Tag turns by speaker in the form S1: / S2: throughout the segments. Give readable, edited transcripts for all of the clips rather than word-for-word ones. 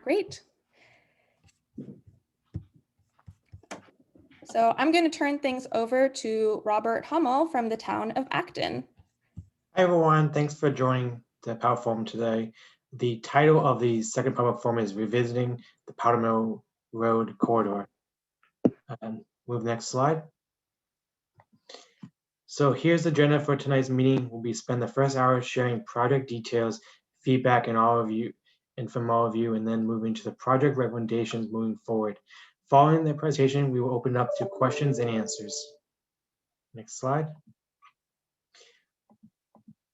S1: Great. So I'm going to turn things over to Robert Hummel from the town of Acton.
S2: Hi, everyone. Thanks for joining the Powder Forum today. The title of the second public forum is Revisiting the Powder Mill Road Corridor. Move next slide. So here's the agenda for tonight's meeting. We'll spend the first hour sharing project details, feedback, and from all of you, and then moving to the project recommendations moving forward. Following the presentation, we will open up to questions and answers. Next slide.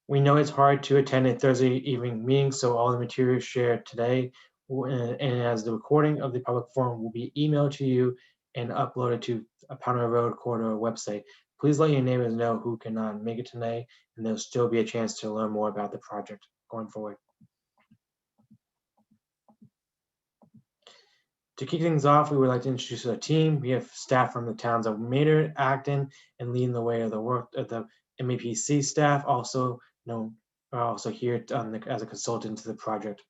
S2: We know it's hard to attend a Thursday evening meeting, so all the materials shared today and as the recording of the public forum will be emailed to you and uploaded to a Powder Road Corridor website. Please let your neighbors know who cannot make it tonight, and there'll still be a chance to learn more about the project going forward. To kick things off, we would like to introduce our team. We have staff from the towns of Maynard, Acton, and leading the way of the work of the MAPC staff, also here as a consultant to the project.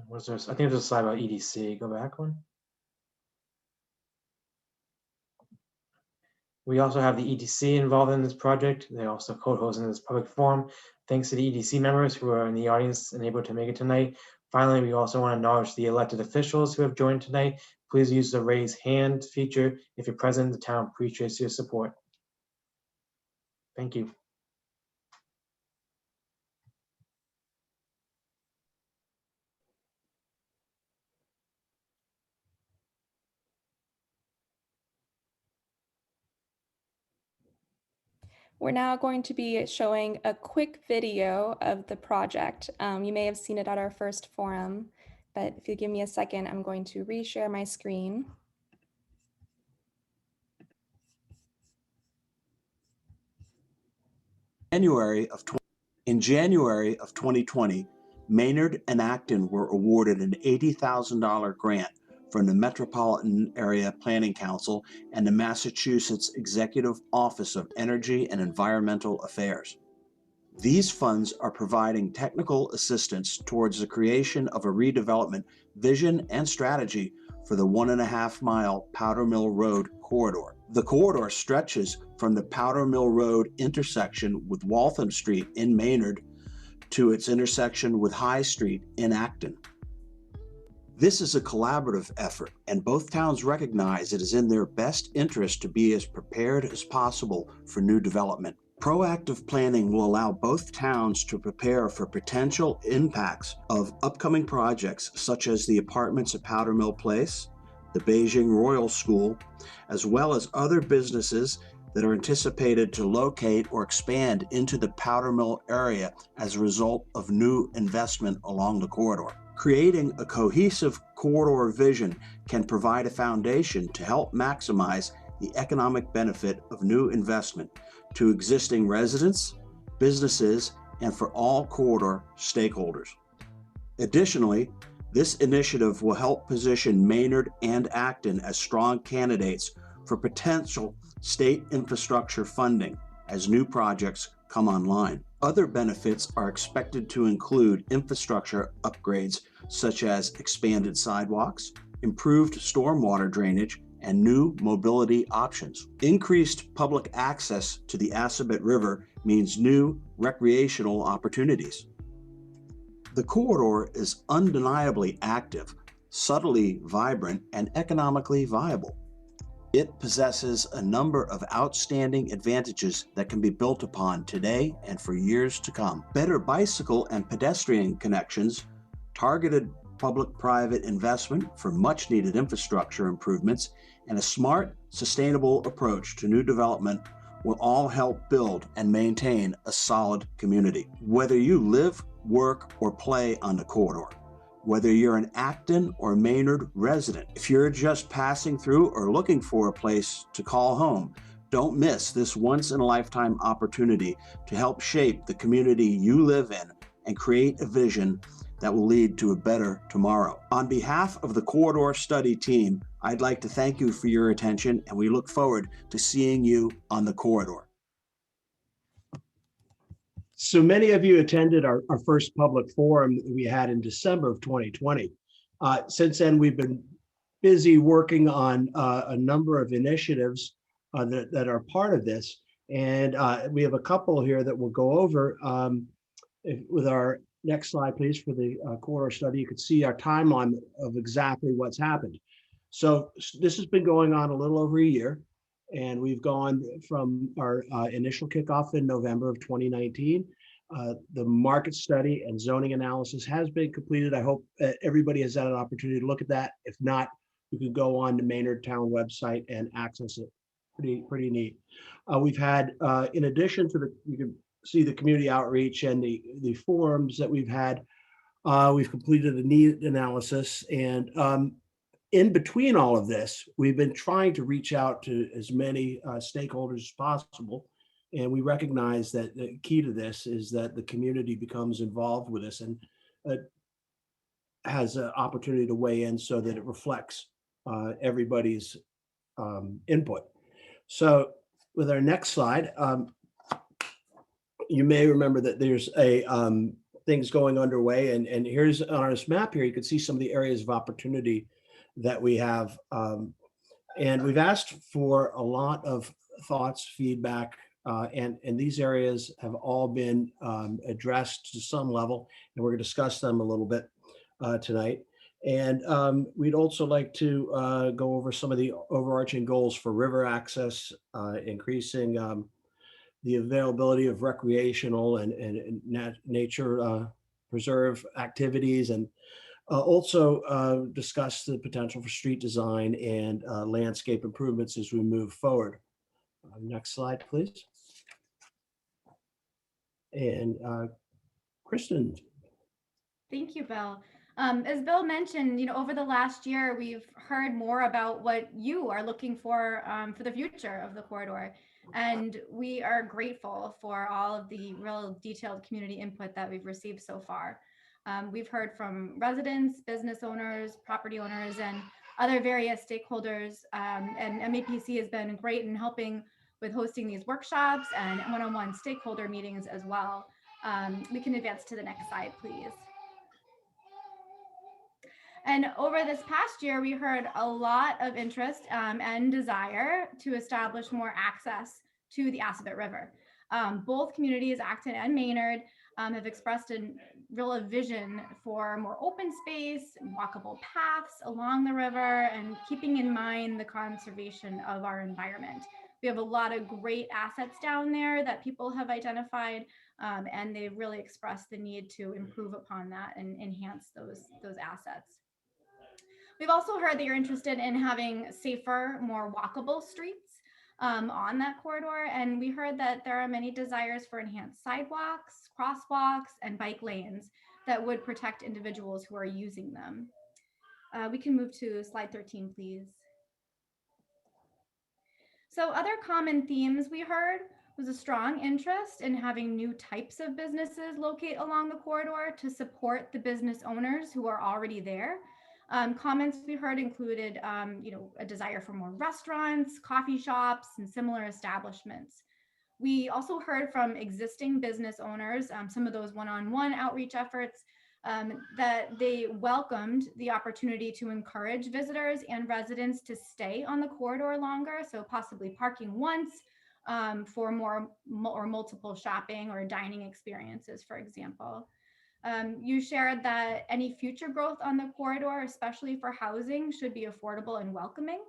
S2: What's this? I think there's a slide about EDC. Go back one. We also have the EDC involved in this project. They also co-hosting this public forum. Thanks to the EDC members who are in the audience and able to make it tonight. Finally, we also want to acknowledge the elected officials who have joined tonight. Please use the raise hand feature if you're present. The town appreciates your support. Thank you.
S1: We're now going to be showing a quick video of the project. You may have seen it at our first forum, but if you give me a second, I'm going to reshare my screen.
S3: In January of 2020, Maynard and Acton were awarded an $80,000 grant from the Metropolitan Area Planning Council and the Massachusetts Executive Office of Energy and Environmental Affairs. These funds are providing technical assistance towards the creation of a redevelopment vision and strategy for the 1.5-mile Powder Mill Road corridor. The corridor stretches from the Powder Mill Road intersection with Waltham Street in Maynard to its intersection with High Street in Acton. This is a collaborative effort, and both towns recognize it is in their best interest to be as prepared as possible for new development. Proactive planning will allow both towns to prepare for potential impacts of upcoming projects such as the apartments at Powder Mill Place, the Beijing Royal School, as well as other businesses that are anticipated to locate or expand into the Powder Mill area as a result of new investment along the corridor. Creating a cohesive corridor vision can provide a foundation to help maximize the economic benefit of new investment to existing residents, businesses, and for all corridor stakeholders. Additionally, this initiative will help position Maynard and Acton as strong candidates for potential state infrastructure funding as new projects come online. Other benefits are expected to include infrastructure upgrades such as expanded sidewalks, improved stormwater drainage, and new mobility options. Increased public access to the Assabet River means new recreational opportunities. The corridor is undeniably active, subtly vibrant, and economically viable. It possesses a number of outstanding advantages that can be built upon today and for years to come. Better bicycle and pedestrian connections, targeted public-private investment for much-needed infrastructure improvements, and a smart, sustainable approach to new development will all help build and maintain a solid community. Whether you live, work, or play on the corridor, whether you're an Acton or Maynard resident, if you're just passing through or looking for a place to call home, don't miss this once-in-a-lifetime opportunity to help shape the community you live in and create a vision that will lead to a better tomorrow. On behalf of the Corridor Study team, I'd like to thank you for your attention, and we look forward to seeing you on the corridor.
S4: So many of you attended our first public forum that we had in December of 2020. Since then, we've been busy working on a number of initiatives that are part of this. And we have a couple here that we'll go over with our next slide, please, for the corridor study. You can see our timeline of exactly what's happened. So this has been going on a little over a year. And we've gone from our initial kickoff in November of 2019. The market study and zoning analysis has been completed. I hope everybody has had an opportunity to look at that. If not, you can go on the Maynard Town website and access it. Pretty neat. We've had, in addition to you can see the community outreach and the forums that we've had, we've completed a need analysis. And in between all of this, we've been trying to reach out to as many stakeholders as possible. And we recognize that the key to this is that the community becomes involved with this and has an opportunity to weigh in so that it reflects everybody's input. So with our next slide, you may remember that there's things going underway. And here's on this map here, you can see some of the areas of opportunity that we have. And we've asked for a lot of thoughts, feedback, and these areas have all been addressed to some level, and we're going to discuss them a little bit tonight. And we'd also like to go over some of the overarching goals for river access, increasing the availability of recreational and nature preserve activities, and also discuss the potential for street design and landscape improvements as we move forward. Next slide, please. And Kristen.
S5: Thank you, Bill. As Bill mentioned, over the last year, we've heard more about what you are looking for the future of the corridor. And we are grateful for all of the real detailed community input that we've received so far. We've heard from residents, business owners, property owners, and other various stakeholders. And MAPC has been great in helping with hosting these workshops and one-on-one stakeholder meetings as well. We can advance to the next slide, please. And over this past year, we heard a lot of interest and desire to establish more access to the Assabet River. Both communities, Acton and Maynard, have expressed a real vision for more open space, walkable paths along the river, and keeping in mind the conservation of our environment. We have a lot of great assets down there that people have identified, and they've really expressed the need to improve upon that and enhance those assets. We've also heard that you're interested in having safer, more walkable streets on that corridor. And we heard that there are many desires for enhanced sidewalks, crosswalks, and bike lanes that would protect individuals who are using them. We can move to slide 13, please. So other common themes we heard was a strong interest in having new types of businesses locate along the corridor to support the business owners who are already there. Comments we heard included, a desire for more restaurants, coffee shops, and similar establishments. We also heard from existing business owners, some of those one-on-one outreach efforts, that they welcomed the opportunity to encourage visitors and residents to stay on the corridor longer, so possibly parking once for more or multiple shopping or dining experiences, for example. You shared that any future growth on the corridor, especially for housing, should be affordable and welcoming.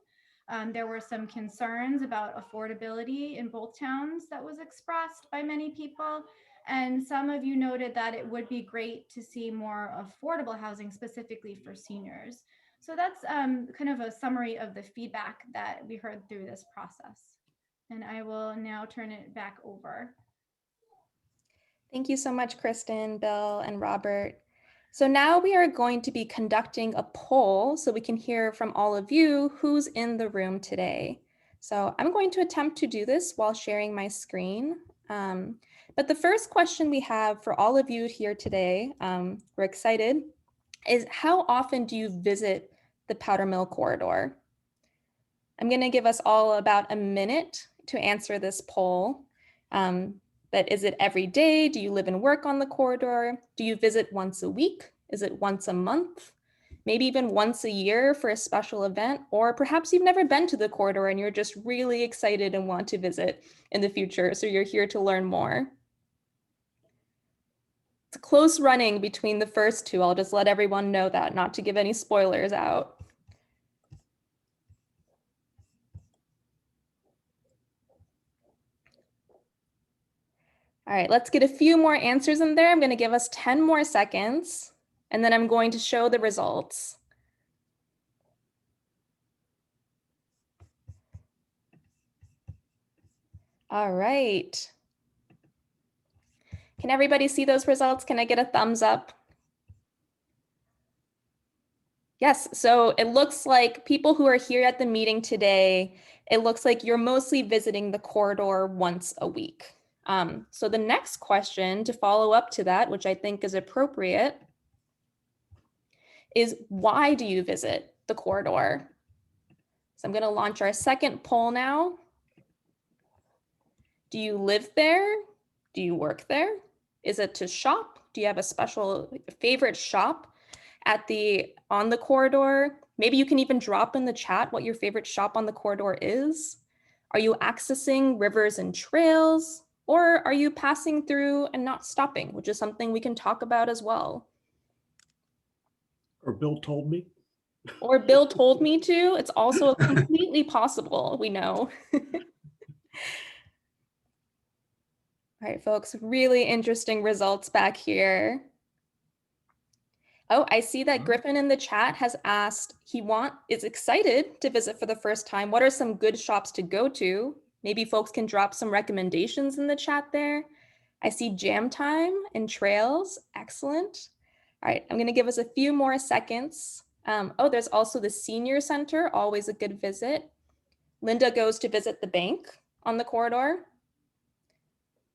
S5: There were some concerns about affordability in both towns that was expressed by many people. And some of you noted that it would be great to see more affordable housing specifically for seniors. So that's kind of a summary of the feedback that we heard through this process. And I will now turn it back over.
S1: Thank you so much, Kristen, Bill, and Robert. So now we are going to be conducting a poll so we can hear from all of you who's in the room today. So I'm going to attempt to do this while sharing my screen. But the first question we have for all of you here today, we're excited, is how often do you visit the Powder Mill Corridor? I'm going to give us all about a minute to answer this poll. But is it every day? Do you live and work on the corridor? Do you visit once a week? Is it once a month? Maybe even once a year for a special event? Or perhaps you've never been to the corridor and you're just really excited and want to visit in the future, so you're here to learn more. It's close running between the first two. I'll just let everyone know that, not to give any spoilers out. All right, let's get a few more answers in there. I'm going to give us 10 more seconds, and then I'm going to show the results. All right. Can everybody see those results? Can I get a thumbs up? Yes, so it looks like people who are here at the meeting today, it looks like you're mostly visiting the corridor once a week. So the next question to follow up to that, which I think is appropriate, is why do you visit the corridor? So I'm going to launch our second poll now. Do you live there? Do you work there? Is it to shop? Do you have a special favorite shop on the corridor? Maybe you can even drop in the chat what your favorite shop on the corridor is. Are you accessing rivers and trails? Or are you passing through and not stopping, which is something we can talk about as well.
S4: Or Bill told me.
S1: Or Bill told me to. It's also completely possible, we know. All right, folks, really interesting results back here. Oh, I see that Griffin in the chat has asked, is excited to visit for the first time. What are some good shops to go to? Maybe folks can drop some recommendations in the chat there. I see Jam Time and Trails, excellent. All right, I'm gonna give us a few more seconds. Oh, there's also the Senior Center, always a good visit. Linda goes to visit the bank on the corridor.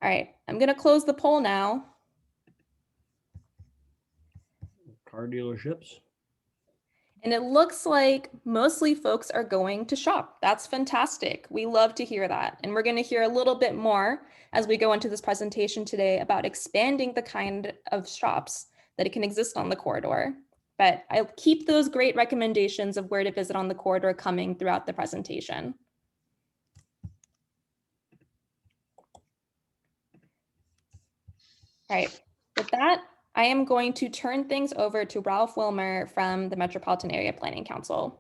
S1: All right, I'm gonna close the poll now.
S4: Car dealerships.
S1: And it looks like mostly folks are going to shop. That's fantastic. We love to hear that. And we're going to hear a little bit more as we go into this presentation today about expanding the kind of shops that it can exist on the corridor. But I'll keep those great recommendations of where to visit on the corridor coming throughout the presentation. All right, with that, I am going to turn things over to Ralph Wilmer from the Metropolitan Area Planning Council.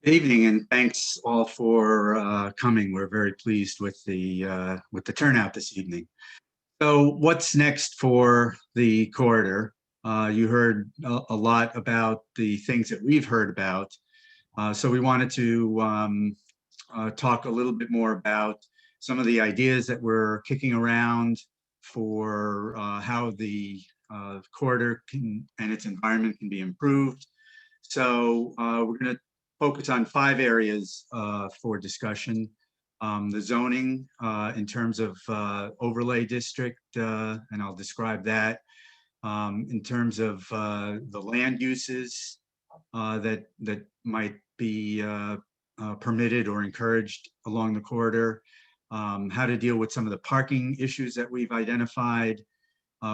S6: Good evening, and thanks all for coming. We're very pleased with the turnout this evening. So, what's next for the corridor? You heard a lot about the things that we've heard about. So we wanted to talk a little bit more about some of the ideas that we're kicking around for how the corridor and its environment can be improved. So we're going to focus on 5 areas for discussion. The zoning in terms of overlay district, and I'll describe that. In terms of the land uses that might be permitted or encouraged along the corridor. How to deal with some of the parking issues that we've identified.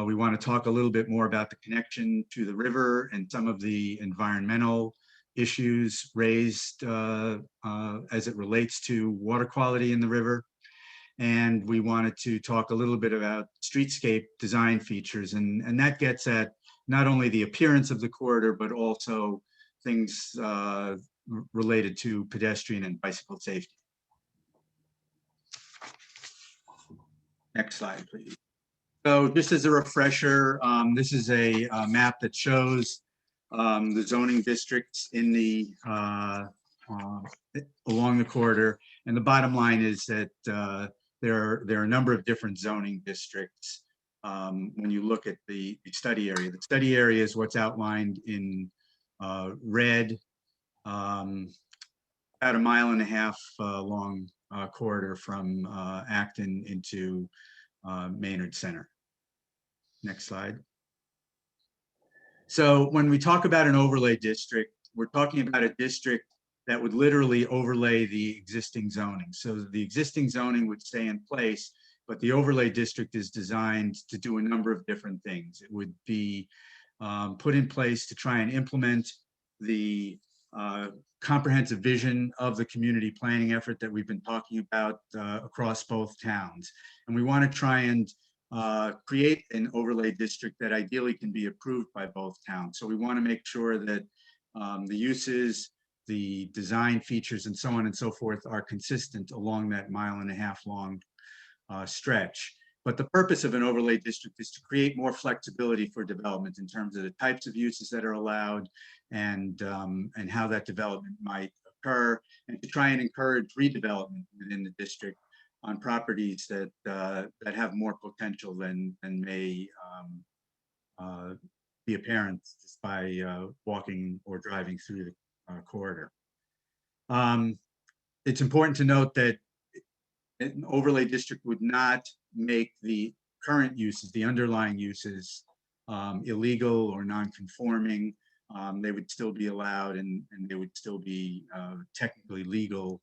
S6: We want to talk a little bit more about the connection to the river and some of the environmental issues raised as it relates to water quality in the river. And we wanted to talk a little bit about streetscape design features, and that gets at not only the appearance of the corridor, but also things related to pedestrian and bicycle safety. Next slide, please. So just as a refresher, this is a map that shows the zoning districts in the along the corridor. And the bottom line is that there are a number of different zoning districts when you look at the study area. The study area is what's outlined in red, about 1.5 miles long corridor from Acton into Maynard Center. Next slide. So when we talk about an overlay district, we're talking about a district that would literally overlay the existing zoning. So the existing zoning would stay in place but the overlay district is designed to do a number of different things. It would be put in place to try and implement the comprehensive vision of the community planning effort that we've been talking about across both towns. And we want to try and create an overlay district that ideally can be approved by both towns. So we want to make sure that the uses, the design features, and so on and so forth are consistent along that 1.5 mile long stretch. But the purpose of an overlay district is to create more flexibility for development in terms of the types of uses that are allowed and how that development might occur, and to try and encourage redevelopment within the district on properties that that have more potential than may be apparent just by walking or driving through the corridor. It's important to note that an overlay district would not make the current uses, the underlying uses, illegal or non-conforming. They would still be allowed, and they would still be technically legal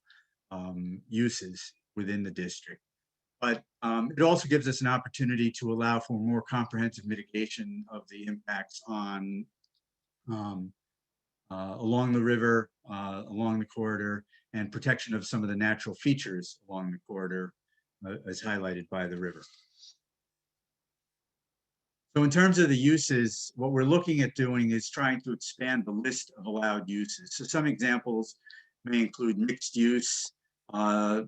S6: uses within the district. But it also gives us an opportunity to allow for more comprehensive mitigation of the impacts on along the river, along the corridor, and protection of some of the natural features along the corridor as highlighted by the river. So in terms of the uses, what we're looking at doing is trying to expand the list of allowed uses. So some examples may include mixed use. A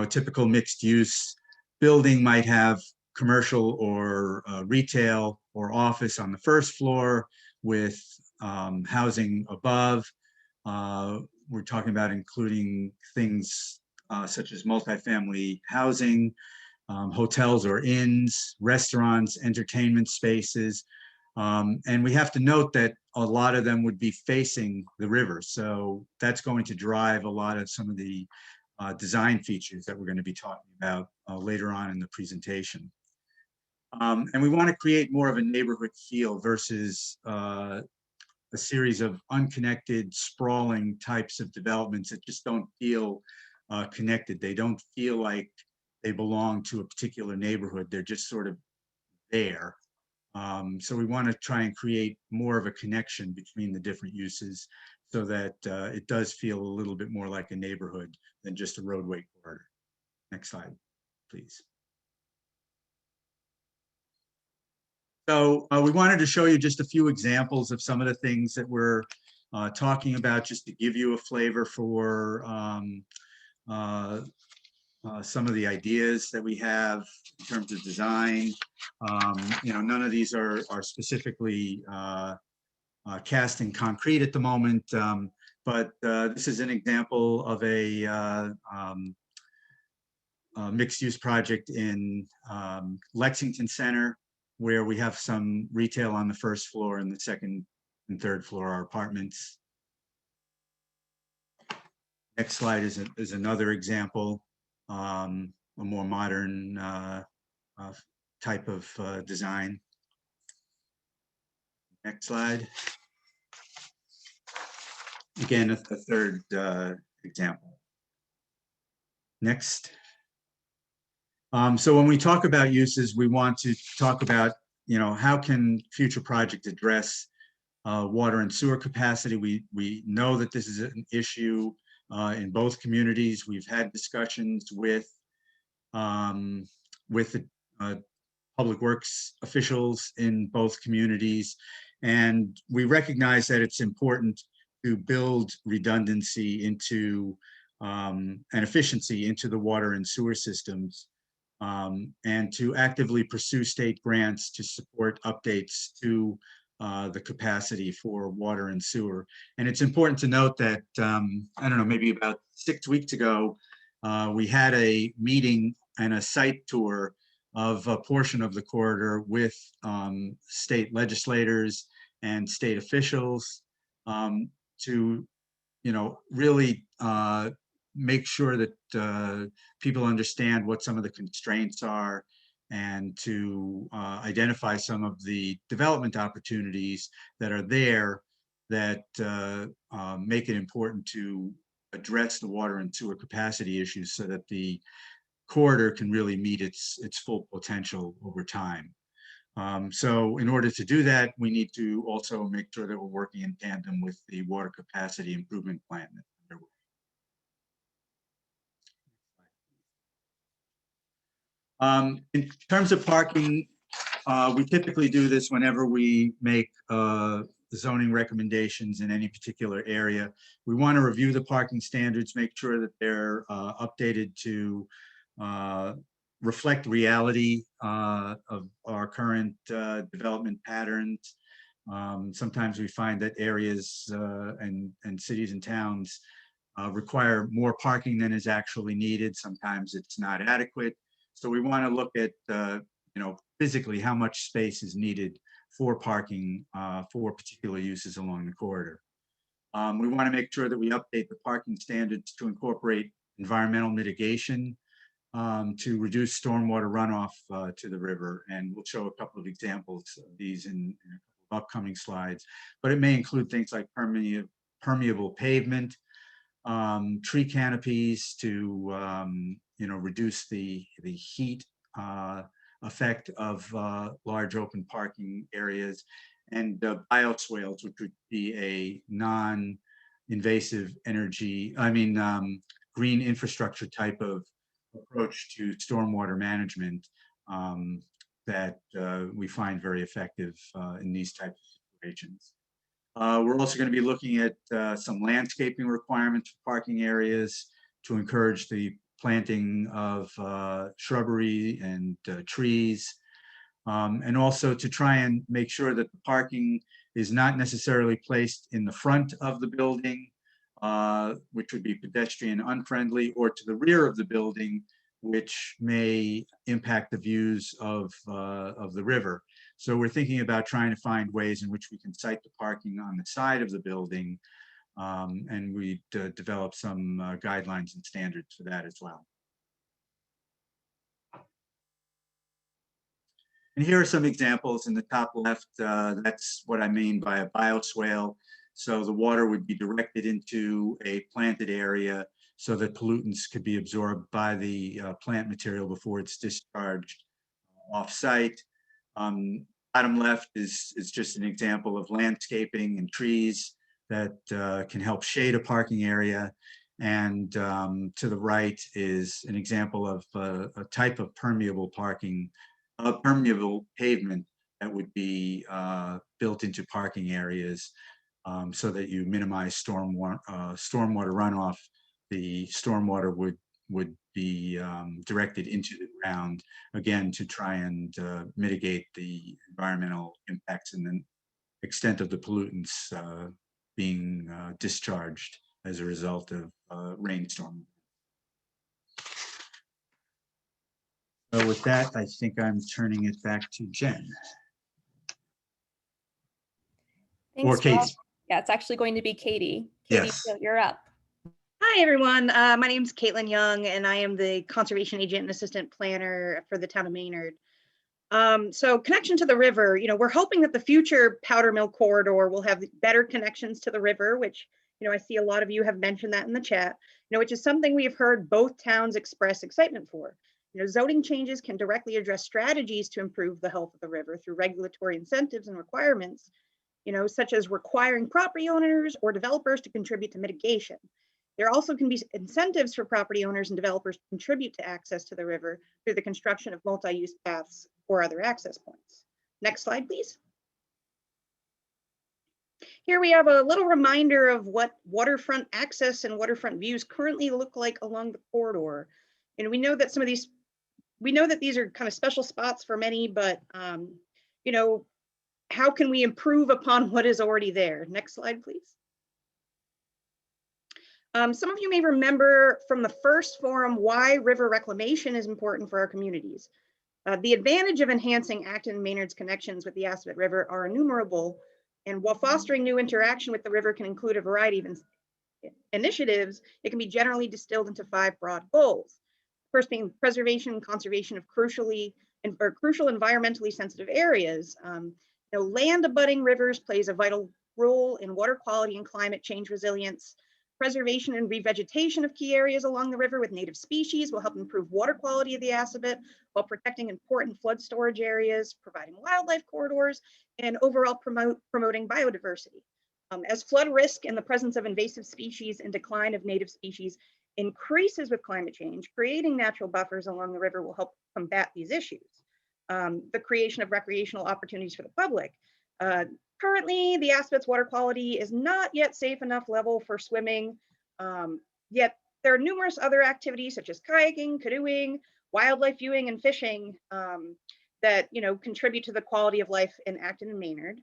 S6: typical mixed use building might have commercial or retail or office on the first floor with housing above. We're talking about including things such as multifamily housing, hotels or inns, restaurants, entertainment spaces. And we have to note that a lot of them would be facing the river. So that's going to drive a lot of some of the design features that we're going to be talking about later on in the presentation. And we want to create more of a neighborhood feel versus a series of unconnected, sprawling types of developments that just don't feel connected. They don't feel like they belong to a particular neighborhood. They're just sort of there. So we want to try and create more of a connection between the different uses so that it does feel a little bit more like a neighborhood than just a roadway corridor. Next slide, please. So we wanted to show you just a few examples of some of the things that we're talking about, just to give you a flavor for some of the ideas that we have in terms of design. None of these are specifically cast in concrete at the moment, but this is an example of a mixed-use project in Lexington Center, where we have some retail on the first floor, and the second and third floor are apartments. Next slide is another example, a more modern type of design. Next slide. Again, a third example. Next. So when we talk about uses, we want to talk about, how can future projects address water and sewer capacity. We know that this is an issue in both communities. We've had discussions with the public works officials in both communities, and we recognize that it's important to build redundancy into and efficiency into the water and sewer systems, and to actively pursue state grants to support updates to the capacity for water and sewer. And it's important to note that, I don't know, maybe about 6 weeks ago, we had a meeting and a site tour of a portion of the corridor with state legislators and state officials to, really make sure that people understand what some of the constraints are, and to identify some of the development opportunities that are there that make it important to address the water and sewer capacity issues so that the corridor can really meet its full potential over time. So in order to do that, we need to also make sure that we're working in tandem with the water capacity improvement plan. In terms of parking, we typically do this whenever we make zoning recommendations in any particular area. We want to review the parking standards, make sure that they're updated to reflect reality of our current development patterns. Sometimes we find that areas and cities and towns require more parking than is actually needed. Sometimes it's not adequate. So we want to look at, physically how much space is needed for parking for particular uses along the corridor. We want to make sure that we update the parking standards to incorporate environmental mitigation to reduce stormwater runoff to the river. And we'll show a couple of examples of these in upcoming slides. But it may include things like permeable pavement, tree canopies to reduce the heat effect of large open parking areas, and bioswales, which would be a non-invasive green infrastructure type of approach to stormwater management that we find very effective in these types of situations. We're also going to be looking at some landscaping requirements for parking areas to encourage the planting of shrubbery and trees, and also to try and make sure that the parking is not necessarily placed in the front of the building, which would be pedestrian unfriendly, or to the rear of the building, which may impact the views of the river. So we're thinking about trying to find ways in which we can site the parking on the side of the building, and we develop some guidelines and standards for that as well. And here are some examples in the top left. That's what I mean by a bioswale. So the water would be directed into a planted area so that pollutants could be absorbed by the plant material before it's discharged off-site. Bottom left is just an example of landscaping and trees that can help shade a parking area. And to the right is an example of a type of permeable parking, permeable pavement that would be built into parking areas so that you minimize stormwater runoff. The stormwater would be directed into the ground, again, to try and mitigate the environmental impacts and the extent of the pollutants being discharged as a result of rainstorm. So with that, I think I'm turning it back to Jen.
S1: Thanks,
S6: Or Katie.
S1: Rob. Yeah, it's actually going to be Katie. Katie,
S6: Yes.
S1: you're up.
S7: Hi, everyone. My name is Caitlin Young, and I am the conservation agent and assistant planner for the town of Maynard. So connection to the river, we're hoping that the future Powder Mill corridor will have better connections to the river, which, I see a lot of you have mentioned that in the chat, which is something we have heard both towns express excitement for. Zoning changes can directly address strategies to improve the health of the river through regulatory incentives and requirements, such as requiring property owners or developers to contribute to mitigation. There also can be incentives for property owners and developers to contribute to access to the river through the construction of multi-use paths or other access points. Next slide, please. Here we have a little reminder of what waterfront access and waterfront views currently look like along the corridor. And we know that these are kind of special spots for many, but how can we improve upon what is already there? Next slide, please. Some of you may remember from the first forum why river reclamation is important for our communities. The advantage of enhancing Acton and Maynard's connections with the Assabet River are innumerable, and while fostering new interaction with the river can include a variety of initiatives, it can be generally distilled into 5 broad goals. First being preservation and conservation of crucial environmentally sensitive areas. Land abutting rivers plays a vital role in water quality and climate change resilience. Preservation and revegetation of key areas along the river with native species will help improve water quality of the Assabet while protecting important flood storage areas, providing wildlife corridors, and overall promoting biodiversity. As flood risk and the presence of invasive species and decline of native species increases with climate change, creating natural buffers along the river will help combat these issues. The creation of recreational opportunities for the public. Currently, the Assabet's water quality is not yet safe enough level for swimming, yet there are numerous other activities such as kayaking, canoeing, wildlife viewing, and fishing that contribute to the quality of life in Acton and Maynard.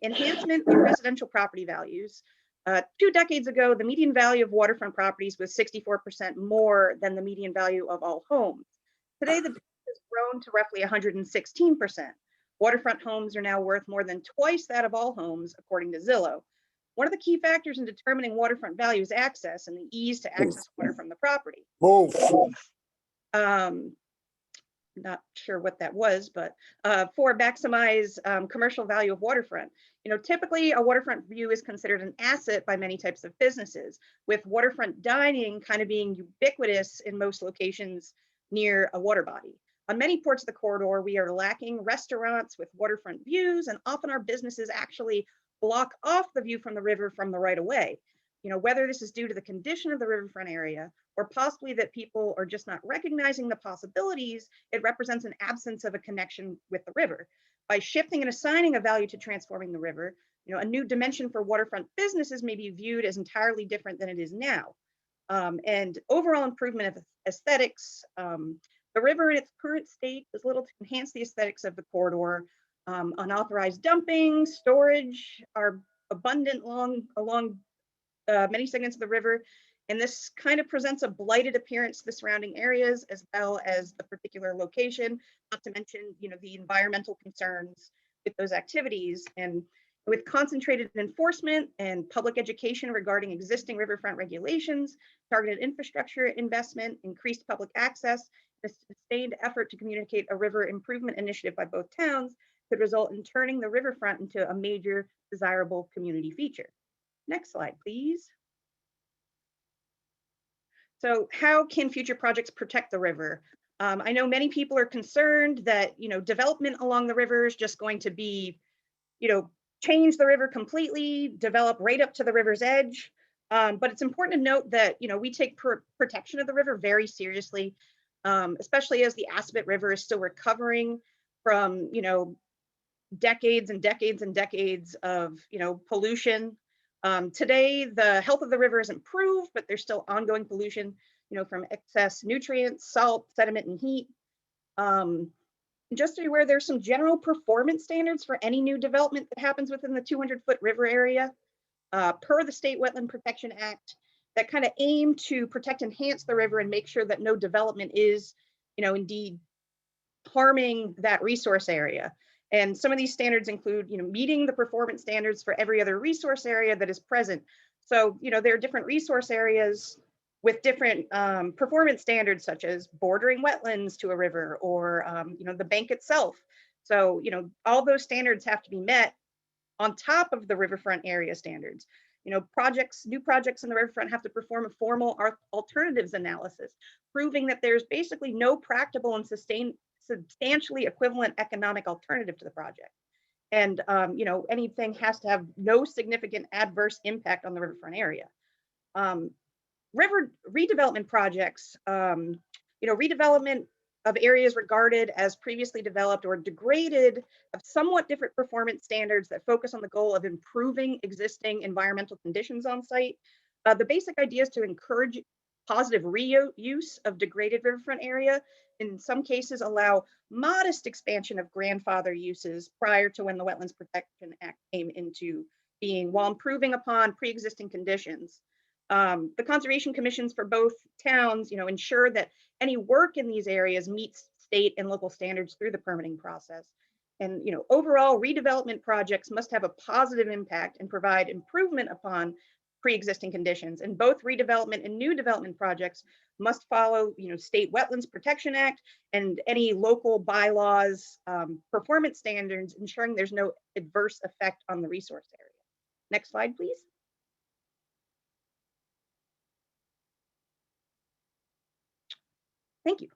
S7: Enhancement of residential property values. 2 decades ago, the median value of waterfront properties was 64% more than the median value of all homes. Today, the difference has grown to roughly 116%. Waterfront homes are now worth more than twice that of all homes, according to Zillow. One of the key factors in determining waterfront value is access and the ease to access water from the property. Not sure what that was, but for maximize commercial value of waterfront. Typically a waterfront view is considered an asset by many types of businesses, with waterfront dining kind of being ubiquitous in most locations near a water body. On many ports of the corridor, we are lacking restaurants with waterfront views, and often our businesses actually block off the view from the river from the right of way. Whether this is due to the condition of the riverfront area or possibly that people are just not recognizing the possibilities, it represents an absence of a connection with the river. By shifting and assigning a value to transforming the river, a new dimension for waterfront businesses may be viewed as entirely different than it is now. And overall improvement of aesthetics. The river in its current state does little to enhance the aesthetics of the corridor. Unauthorized dumping, storage are abundant along many segments of the river, and this kind of presents a blighted appearance to the surrounding areas as well as the particular location, not to mention the environmental concerns with those activities. And with concentrated enforcement and public education regarding existing riverfront regulations, targeted infrastructure investment, increased public access, a sustained effort to communicate a river improvement initiative by both towns could result in turning the riverfront into a major desirable community feature. Next slide, please. So how can future projects protect the river? I know many people are concerned that development along the river is just going to be, change the river completely, develop right up to the river's edge. But it's important to note that we take protection of the river very seriously, especially as the Assabet River is still recovering from decades and decades and decades of pollution. Today, the health of the river is improved, but there's still ongoing pollution, from excess nutrients, salt, sediment, and heat. Just to be aware, there's some general performance standards for any new development that happens within the 200-foot river area, per the State Wetland Protection Act, that kind of aim to protect and enhance the river and make sure that no development is, indeed harming that resource area. And some of these standards include, meeting the performance standards for every other resource area that is present. So, there are different resource areas with different performance standards, such as bordering wetlands to a river or, the bank itself. So, all those standards have to be met on top of the riverfront area standards. New projects in the riverfront have to perform a formal alternatives analysis, proving that there's basically no practical and substantially equivalent economic alternative to the project. And anything has to have no significant adverse impact on the riverfront area. River redevelopment projects, redevelopment of areas regarded as previously developed or degraded have somewhat different performance standards that focus on the goal of improving existing environmental conditions on site. The basic idea is to encourage positive reuse of degraded riverfront area. In some cases, allow modest expansion of grandfather uses prior to when the Wetlands Protection Act came into being, while improving upon pre-existing conditions. The conservation commissions for both towns, ensure that any work in these areas meets state and local standards through the permitting process. And overall redevelopment projects must have a positive impact and provide improvement upon pre-existing conditions. And both redevelopment and new development projects must follow, State Wetlands Protection Act and any local bylaws, performance standards, ensuring there's no adverse effect on the resource area. Next slide, please. Thank you.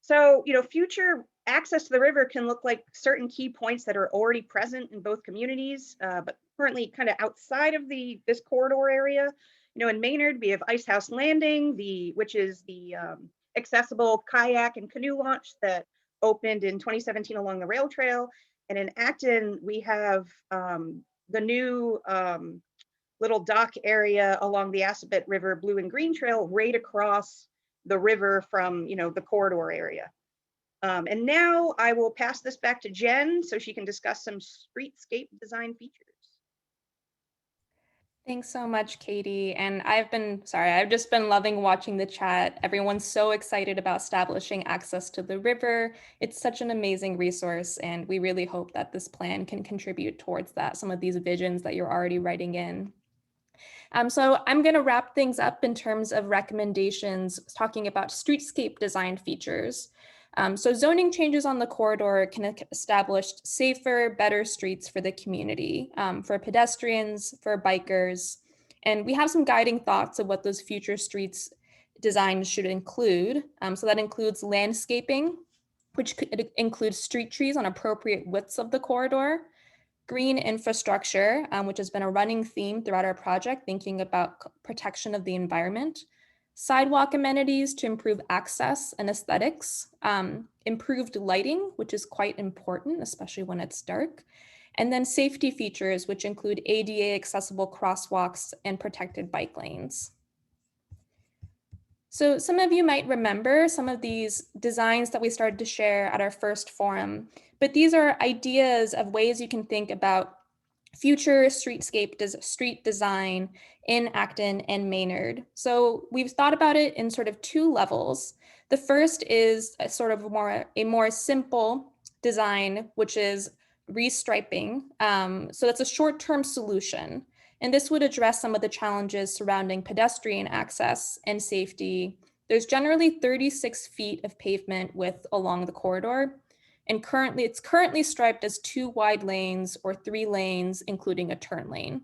S7: So, future access to the river can look like certain key points that are already present in both communities, but currently kind of outside of this corridor area. In Maynard, we have Ice House Landing, which is the accessible kayak and canoe launch that opened in 2017 along the rail trail. And in Acton, we have the new little dock area along the Assabet River Blue and Green Trail right across the river from the corridor area. And now I will pass this back to Jen so she can discuss some streetscape design features.
S1: Thanks so much, Katie. And I've just been loving watching the chat. Everyone's so excited about establishing access to the river. It's such an amazing resource, and we really hope that this plan can contribute towards that, some of these visions that you're already writing in. So I'm going to wrap things up in terms of recommendations, talking about streetscape design features. So zoning changes on the corridor can establish safer, better streets for the community, for pedestrians, for bikers. And we have some guiding thoughts of what those future streets designs should include. So that includes landscaping, which could include street trees on appropriate widths of the corridor, green infrastructure, which has been a running theme throughout our project, thinking about protection of the environment, sidewalk amenities to improve access and aesthetics, improved lighting, which is quite important, especially when it's dark, and then safety features, which include ADA accessible crosswalks and protected bike lanes. So some of you might remember some of these designs that we started to share at our first forum, but these are ideas of ways you can think about future street design in Acton and Maynard. So we've thought about it in sort of two levels. The first is a sort of a more simple design, which is restriping. So that's a short-term solution. And this would address some of the challenges surrounding pedestrian access and safety. There's generally 36 feet of pavement width along the corridor. And it's currently striped as 2 wide lanes or 3 lanes, including a turn lane.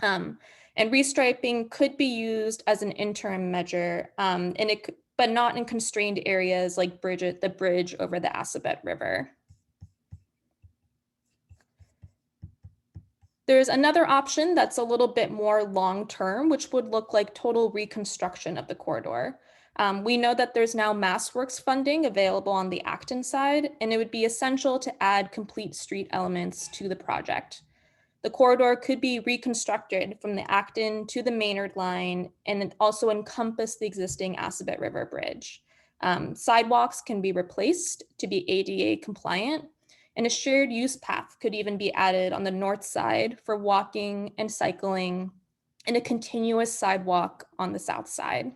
S1: And restriping could be used as an interim measure, but not in constrained areas like the bridge over the Assabet River. There's another option that's a little bit more long-term, which would look like total reconstruction of the corridor. We know that there's now MassWorks funding available on the Acton side, and it would be essential to add complete street elements to the project. The corridor could be reconstructed from the Acton to the Maynard line, and it also encompass the existing Assabet River Bridge. Sidewalks can be replaced to be ADA compliant, and a shared use path could even be added on the north side for walking and cycling, and a continuous sidewalk on the south side.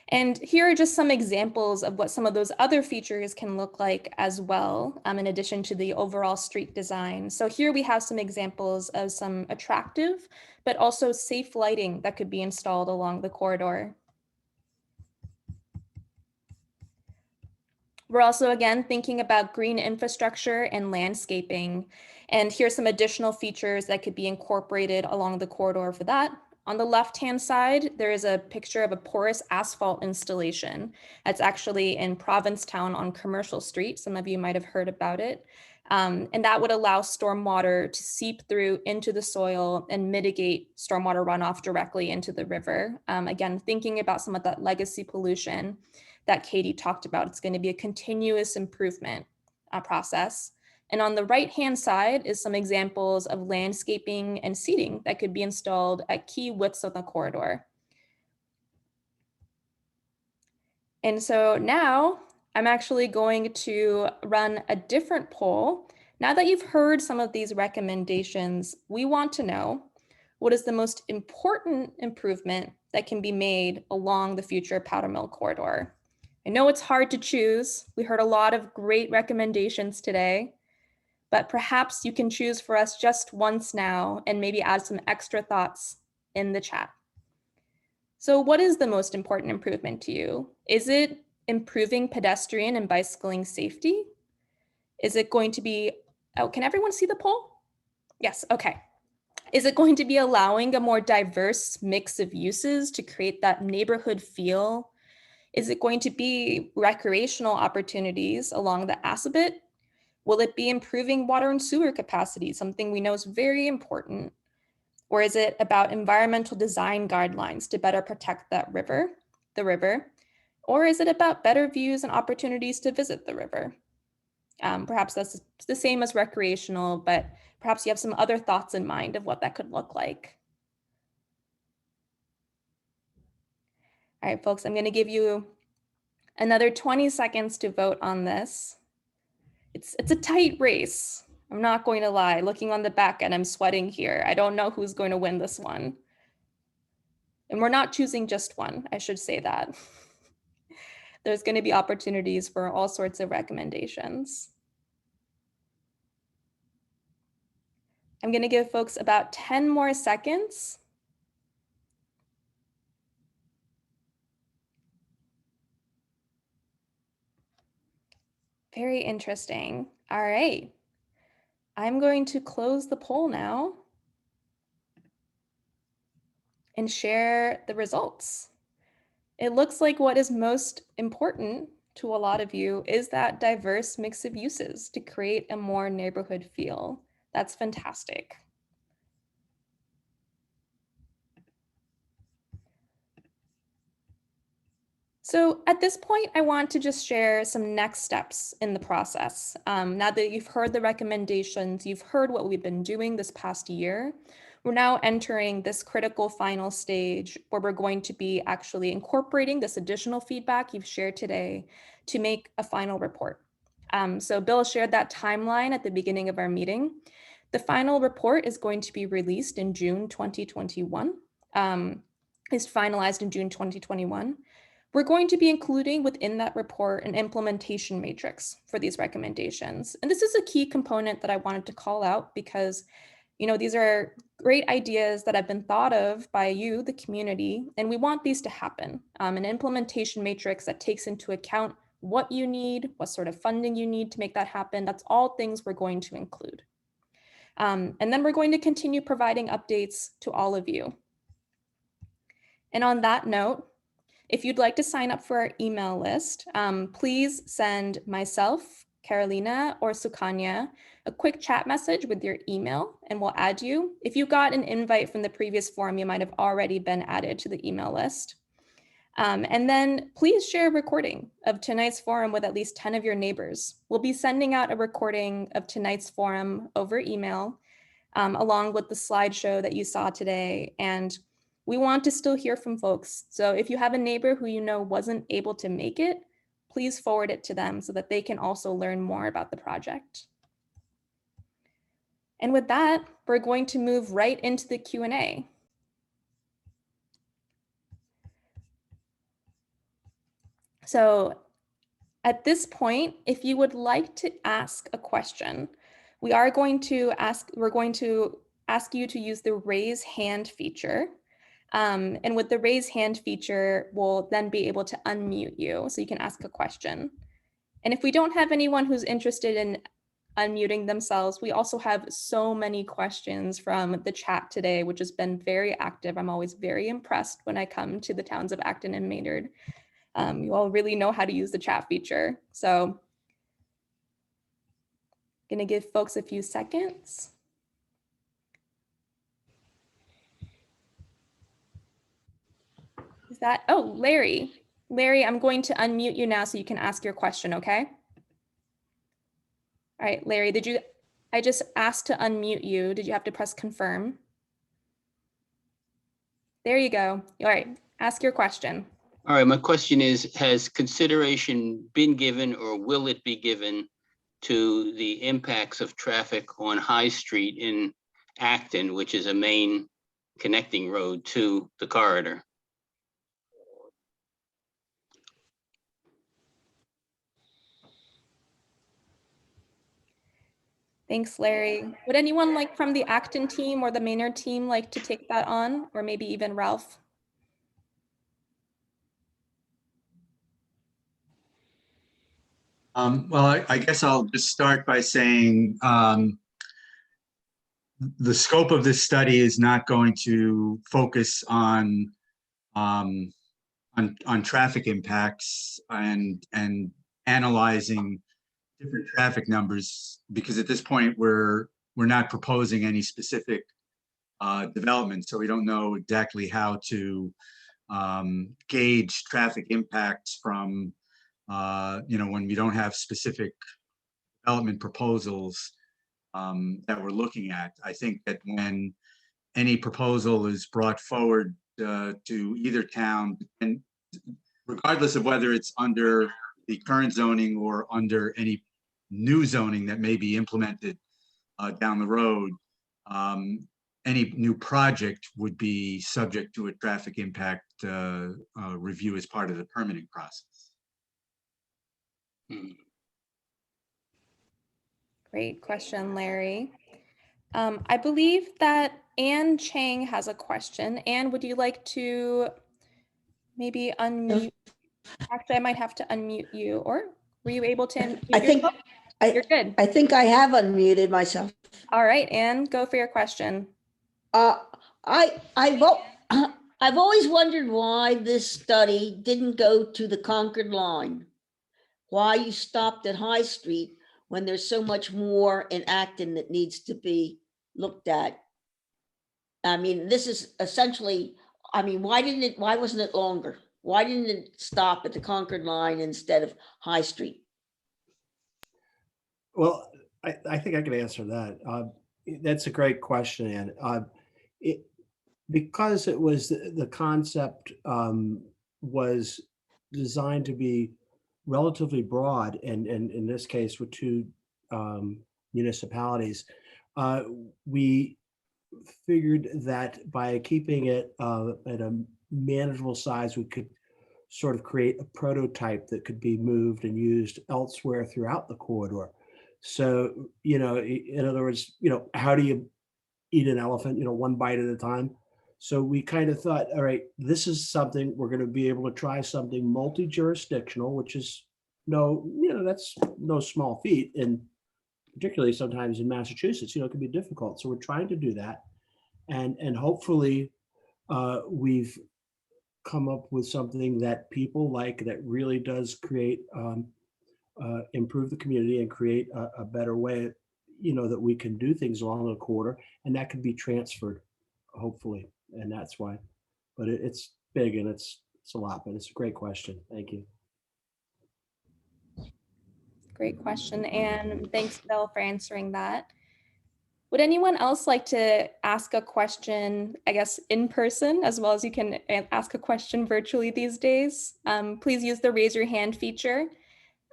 S1: And here are just some examples of what some of those other features can look like as well, in addition to the overall street design. So here we have some examples of some attractive, but also safe lighting that could be installed along the corridor. We're also, again, thinking about green infrastructure and landscaping. And here's some additional features that could be incorporated along the corridor for that. On the left-hand side, there is a picture of a porous asphalt installation. That's actually in Provincetown on Commercial Street. Some of you might have heard about it. And that would allow stormwater to seep through into the soil and mitigate stormwater runoff directly into the river. Again, thinking about some of that legacy pollution that Katie talked about. It's going to be a continuous improvement process. And on the right-hand side is some examples of landscaping and seating that could be installed at key widths of the corridor. And so now I'm actually going to run a different poll. Now that you've heard some of these recommendations, we want to know what is the most important improvement that can be made along the future Powder Mill corridor. I know it's hard to choose. We heard a lot of great recommendations today, but perhaps you can choose for us just once now and maybe add some extra thoughts in the chat. So what is the most important improvement to you? Is it improving pedestrian and bicycling safety? Is it going to be, oh, can everyone see the poll? Yes, okay. Is it going to be allowing a more diverse mix of uses to create that neighborhood feel? Is it going to be recreational opportunities along the Assabet? Will it be improving water and sewer capacity, something we know is very important? Or is it about environmental design guidelines to better protect that river, the river? Or is it about better views and opportunities to visit the river? Perhaps that's the same as recreational, but perhaps you have some other thoughts in mind of what that could look like. All right, folks, I'm going to give you another 20 seconds to vote on this. It's a tight race. I'm not going to lie. Looking on the back end, I'm sweating here. I don't know who's going to win this one. And we're not choosing just one, I should say that. There's going to be opportunities for all sorts of recommendations. I'm going to give folks about 10 more seconds. Very interesting. All right. I'm going to close the poll now and share the results. It looks like what is most important to a lot of you is that diverse mix of uses to create a more neighborhood feel. That's fantastic. So at this point, I want to just share some next steps in the process. Now that you've heard the recommendations, you've heard what we've been doing this past year, we're now entering this critical final stage where we're going to be actually incorporating this additional feedback you've shared today to make a final report. So Bill shared that timeline at the beginning of our meeting. The final report is going to be released in June 2021, is finalized in June 2021. We're going to be including within that report an implementation matrix for these recommendations. And this is a key component that I wanted to call out because, you know, these are great ideas that have been thought of by you, the community, and we want these to happen. An implementation matrix that takes into account what you need, what sort of funding you need to make that happen. That's all things we're going to include. And then we're going to continue providing updates to all of you. And on that note, if you'd like to sign up for our email list, please send myself, Carolina, or Sukanya a quick chat message with your email and we'll add you. If you got an invite from the previous forum, you might have already been added to the email list. And then please share a recording of tonight's forum with at least 10 of your neighbors. We'll be sending out a recording of tonight's forum over email, along with the slideshow that you saw today. And we want to still hear from folks. So if you have a neighbor who you know wasn't able to make it, please forward it to them so that they can also learn more about the project. And with that, we're going to move right into the Q&A. So at this point, if you would like to ask a question, we're going to ask you to use the raise hand feature. And with the raise hand feature, we'll then be able to unmute you so you can ask a question. And if we don't have anyone who's interested in unmuting themselves, we also have so many questions from the chat today, which has been very active. I'm always very impressed when I come to the towns of Acton and Maynard. You all really know how to use the chat feature. So I'm gonna give folks a few seconds. Is that, oh, Larry. Larry, I'm going to unmute you now so you can ask your question, okay? All right, Larry, I just asked to unmute you. Did you have to press confirm? There you go. All right, ask your question.
S8: All right, my question is, has consideration been given or will it be given to the impacts of traffic on High Street in Acton, which is a main connecting road to the corridor?
S1: Thanks, Larry. Would anyone like from the Acton team or the Maynard team like to take that on, or maybe even Ralph?
S6: Well, I guess I'll just start by saying the scope of this study is not going to focus on traffic impacts and analyzing different traffic numbers, because at this point we're not proposing any specific development, so we don't know exactly how to gauge traffic impacts from when we don't have specific development proposals that we're looking at. I think that when any proposal is brought forward to either town, and regardless of whether it's under the current zoning or under any new zoning that may be implemented down the road, any new project would be subject to a traffic impact review as part of the permitting process.
S1: Great question, Larry. I believe that Anne Chang has a question. Anne, would you like to maybe unmute? Actually, I might have to unmute you, or were you able to unmute yourself? You're good.
S9: I think I have unmuted myself.
S1: All right, Anne, go for your question.
S9: I've always wondered why this study didn't go to the Concord line. Why you stopped at High Street when there's so much more in Acton that needs to be looked at. I mean, this is essentially, why wasn't it longer? Why didn't it stop at the Concord line instead of High Street?
S4: Well, I think I can answer that. That's a great question, Ann. Because it was the concept was designed to be relatively broad, and in this case with two municipalities, we figured that by keeping it at a manageable size, we could sort of create a prototype that could be moved and used elsewhere throughout the corridor. So, in other words, how do you eat an elephant, one bite at a time? So we kind of thought, all right, this is something we're going to be able to try something multi-jurisdictional, which is that's no small feat. And particularly sometimes in Massachusetts, it can be difficult. So we're trying to do that. And hopefully we've come up with something that people like, that really does create, improve the community and create a better way, that we can do things along the corridor, and that can be transferred, hopefully. And that's why, but it's big and it's a lot, but it's a great question. Thank you.
S1: Great question, and thanks, Bill, for answering that. Would anyone else like to ask a question, I guess, in person, as well as you can ask a question virtually these days? Please use the raise your hand feature.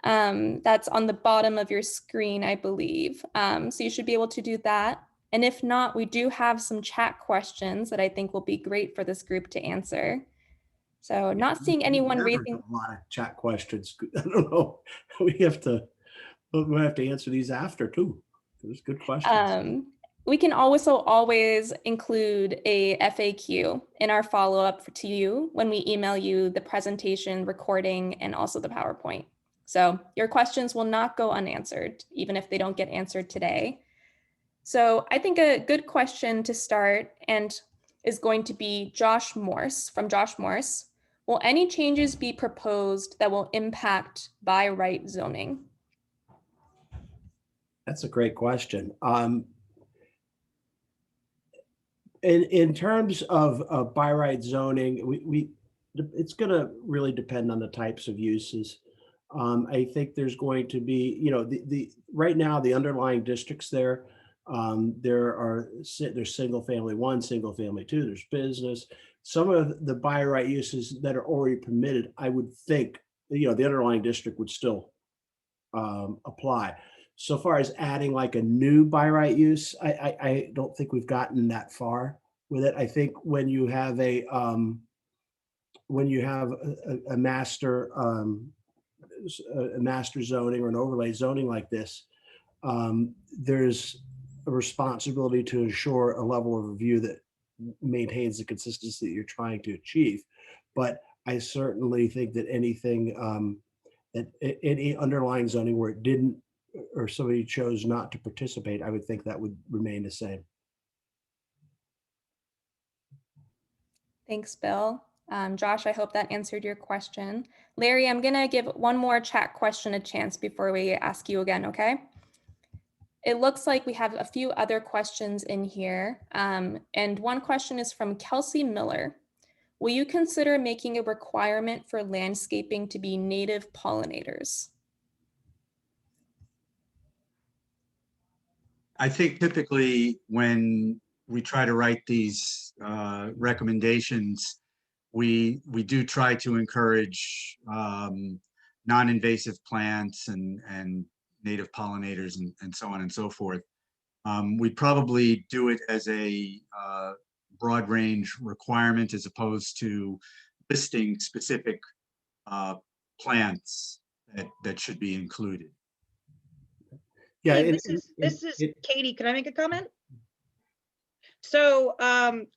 S1: That's on the bottom of your screen, I believe. So you should be able to do that. And if not, we do have some chat questions that I think will be great for this group to answer. So not seeing anyone raising
S4: a lot of chat questions. I don't know. We have to answer these after too. There's good questions.
S1: We can also always include a FAQ in our follow-up to you when we email you the presentation recording and also the PowerPoint. So your questions will not go unanswered, even if they don't get answered today. So I think a good question to start is going to be Josh Morse, from Josh Morse. Will any changes be proposed that will impact by right zoning?
S4: That's a great question. In terms of by right zoning, it's going to really depend on the types of uses. I think there's going to be, right now the underlying districts there's single family 1, single family 2, there's business. Some of the by right uses that are already permitted, I would think, the underlying district would still apply. So far as adding like a new by right use, I don't think we've gotten that far with it. I think when you have a master zoning or an overlay zoning like this, there's a responsibility to ensure a level of review that maintains the consistency that you're trying to achieve. But I certainly think that anything that any underlying zoning where it didn't, or somebody chose not to participate, I would think that would remain the same.
S1: Thanks, Bill. Josh, I hope that answered your question. Larry, I'm gonna give one more chat question a chance before we ask you again, okay? It looks like we have a few other questions in here. And one question is from Kelsey Miller. Will you consider making a requirement for landscaping to be native pollinators?
S6: I think typically when we try to write these recommendations, we do try to encourage non-invasive plants and native pollinators and so on and so forth. We probably do it as a broad range requirement as opposed to listing specific plants that should be included.
S4: Yeah,
S7: Hey, this is Katie. Can I make a comment? So,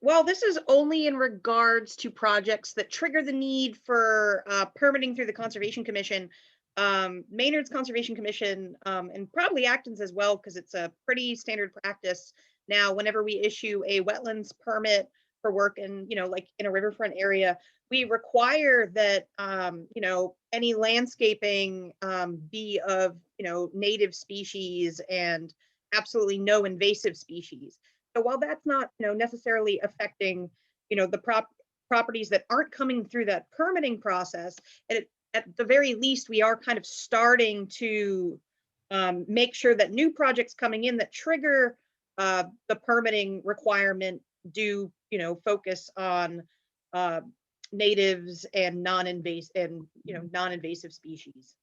S7: well, this is only in regards to projects that trigger the need for permitting through the Conservation Commission. Maynard's Conservation Commission, and probably Acton's as well, because it's a pretty standard practice now. Whenever we issue a wetlands permit for work in, like in a riverfront area, we require that, any landscaping be of, native species and absolutely no invasive species. So while that's not, necessarily affecting, the properties that aren't coming through that permitting process, at the very least, we are kind of starting to make sure that new projects coming in that trigger the permitting requirement do, focus on natives and non-invasive species.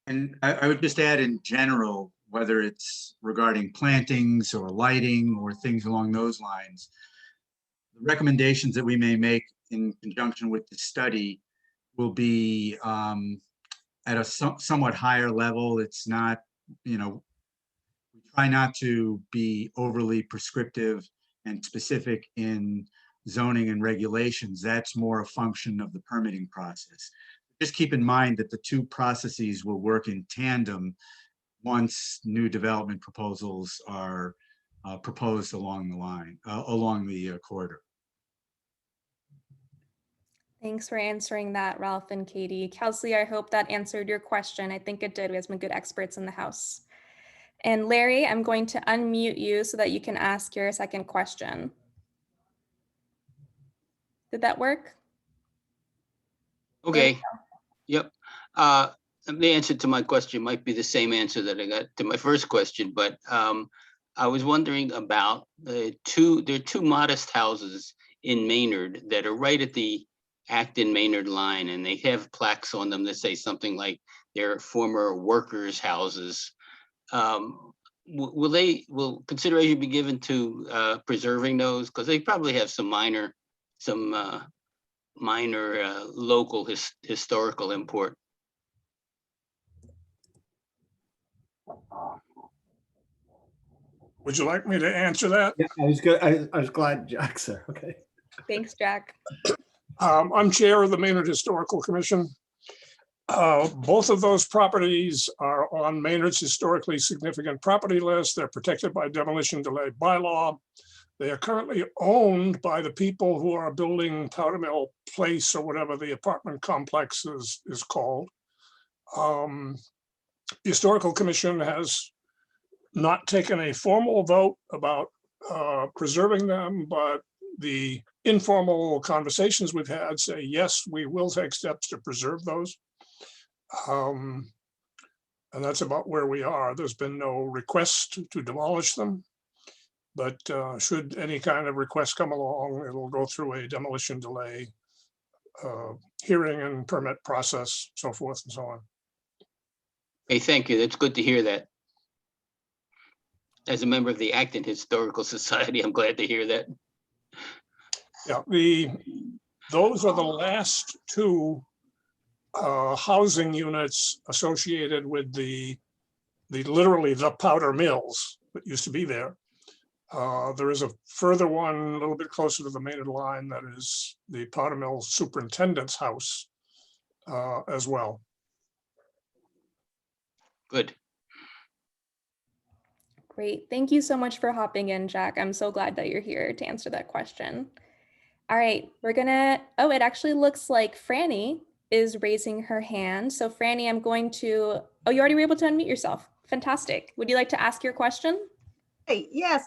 S6: And I would just add in general, whether it's regarding plantings or lighting or things along those lines, the recommendations that we may make in conjunction with the study will be at a somewhat higher level. It's not, we try not to be overly prescriptive and specific in zoning and regulations. That's more a function of the permitting process. Just keep in mind that the two processes will work in tandem once new development proposals are proposed along the line, along the corridor.
S1: Thanks for answering that, Ralph and Katie. Kelsey, I hope that answered your question. I think it did. We have some good experts in the house. And Larry, I'm going to unmute you so that you can ask your second question. Did that work?
S8: Okay. Yep. The answer to my question might be the same answer that I got to my first question, but I was wondering about there are two modest houses in Maynard that are right at the Acton Maynard line, and they have plaques on them that say something like they're former workers' houses. Will consideration be given to preserving those? Because they probably have some minor local historical import.
S10: Would you like me to answer that?
S4: Yeah, I was good. I was glad Jack's there. Okay.
S1: Thanks, Jack.
S10: I'm chair of the Maynard Historical Commission. Both of those properties are on Maynard's historically significant property list. They're protected by demolition delay bylaw. They are currently owned by the people who are building Powder Mill Place, or whatever the apartment complex is called. The Historical Commission has not taken a formal vote about preserving them, but the informal conversations we've had say, yes, we will take steps to preserve those. And that's about where we are. There's been no request to demolish them, but should any kind of request come along, it'll go through a demolition delay hearing and permit process, so forth and so on.
S8: Hey, thank you. That's good to hear that. As a member of the Acton Historical Society, I'm glad to hear that.
S10: Yeah, those are the last two housing units associated with literally the powder mills that used to be there. There is a further one a little bit closer to the Maynard line that is the powder mill superintendent's house as well.
S8: Good.
S1: Great. Thank you so much for hopping in, Jack. I'm so glad that you're here to answer that question. All right, we're gonna, oh, it actually looks like Franny is raising her hand. So Franny, I'm going to, oh, you already were able to unmute yourself. Fantastic. Would you like to ask your question?
S11: Hey, yes.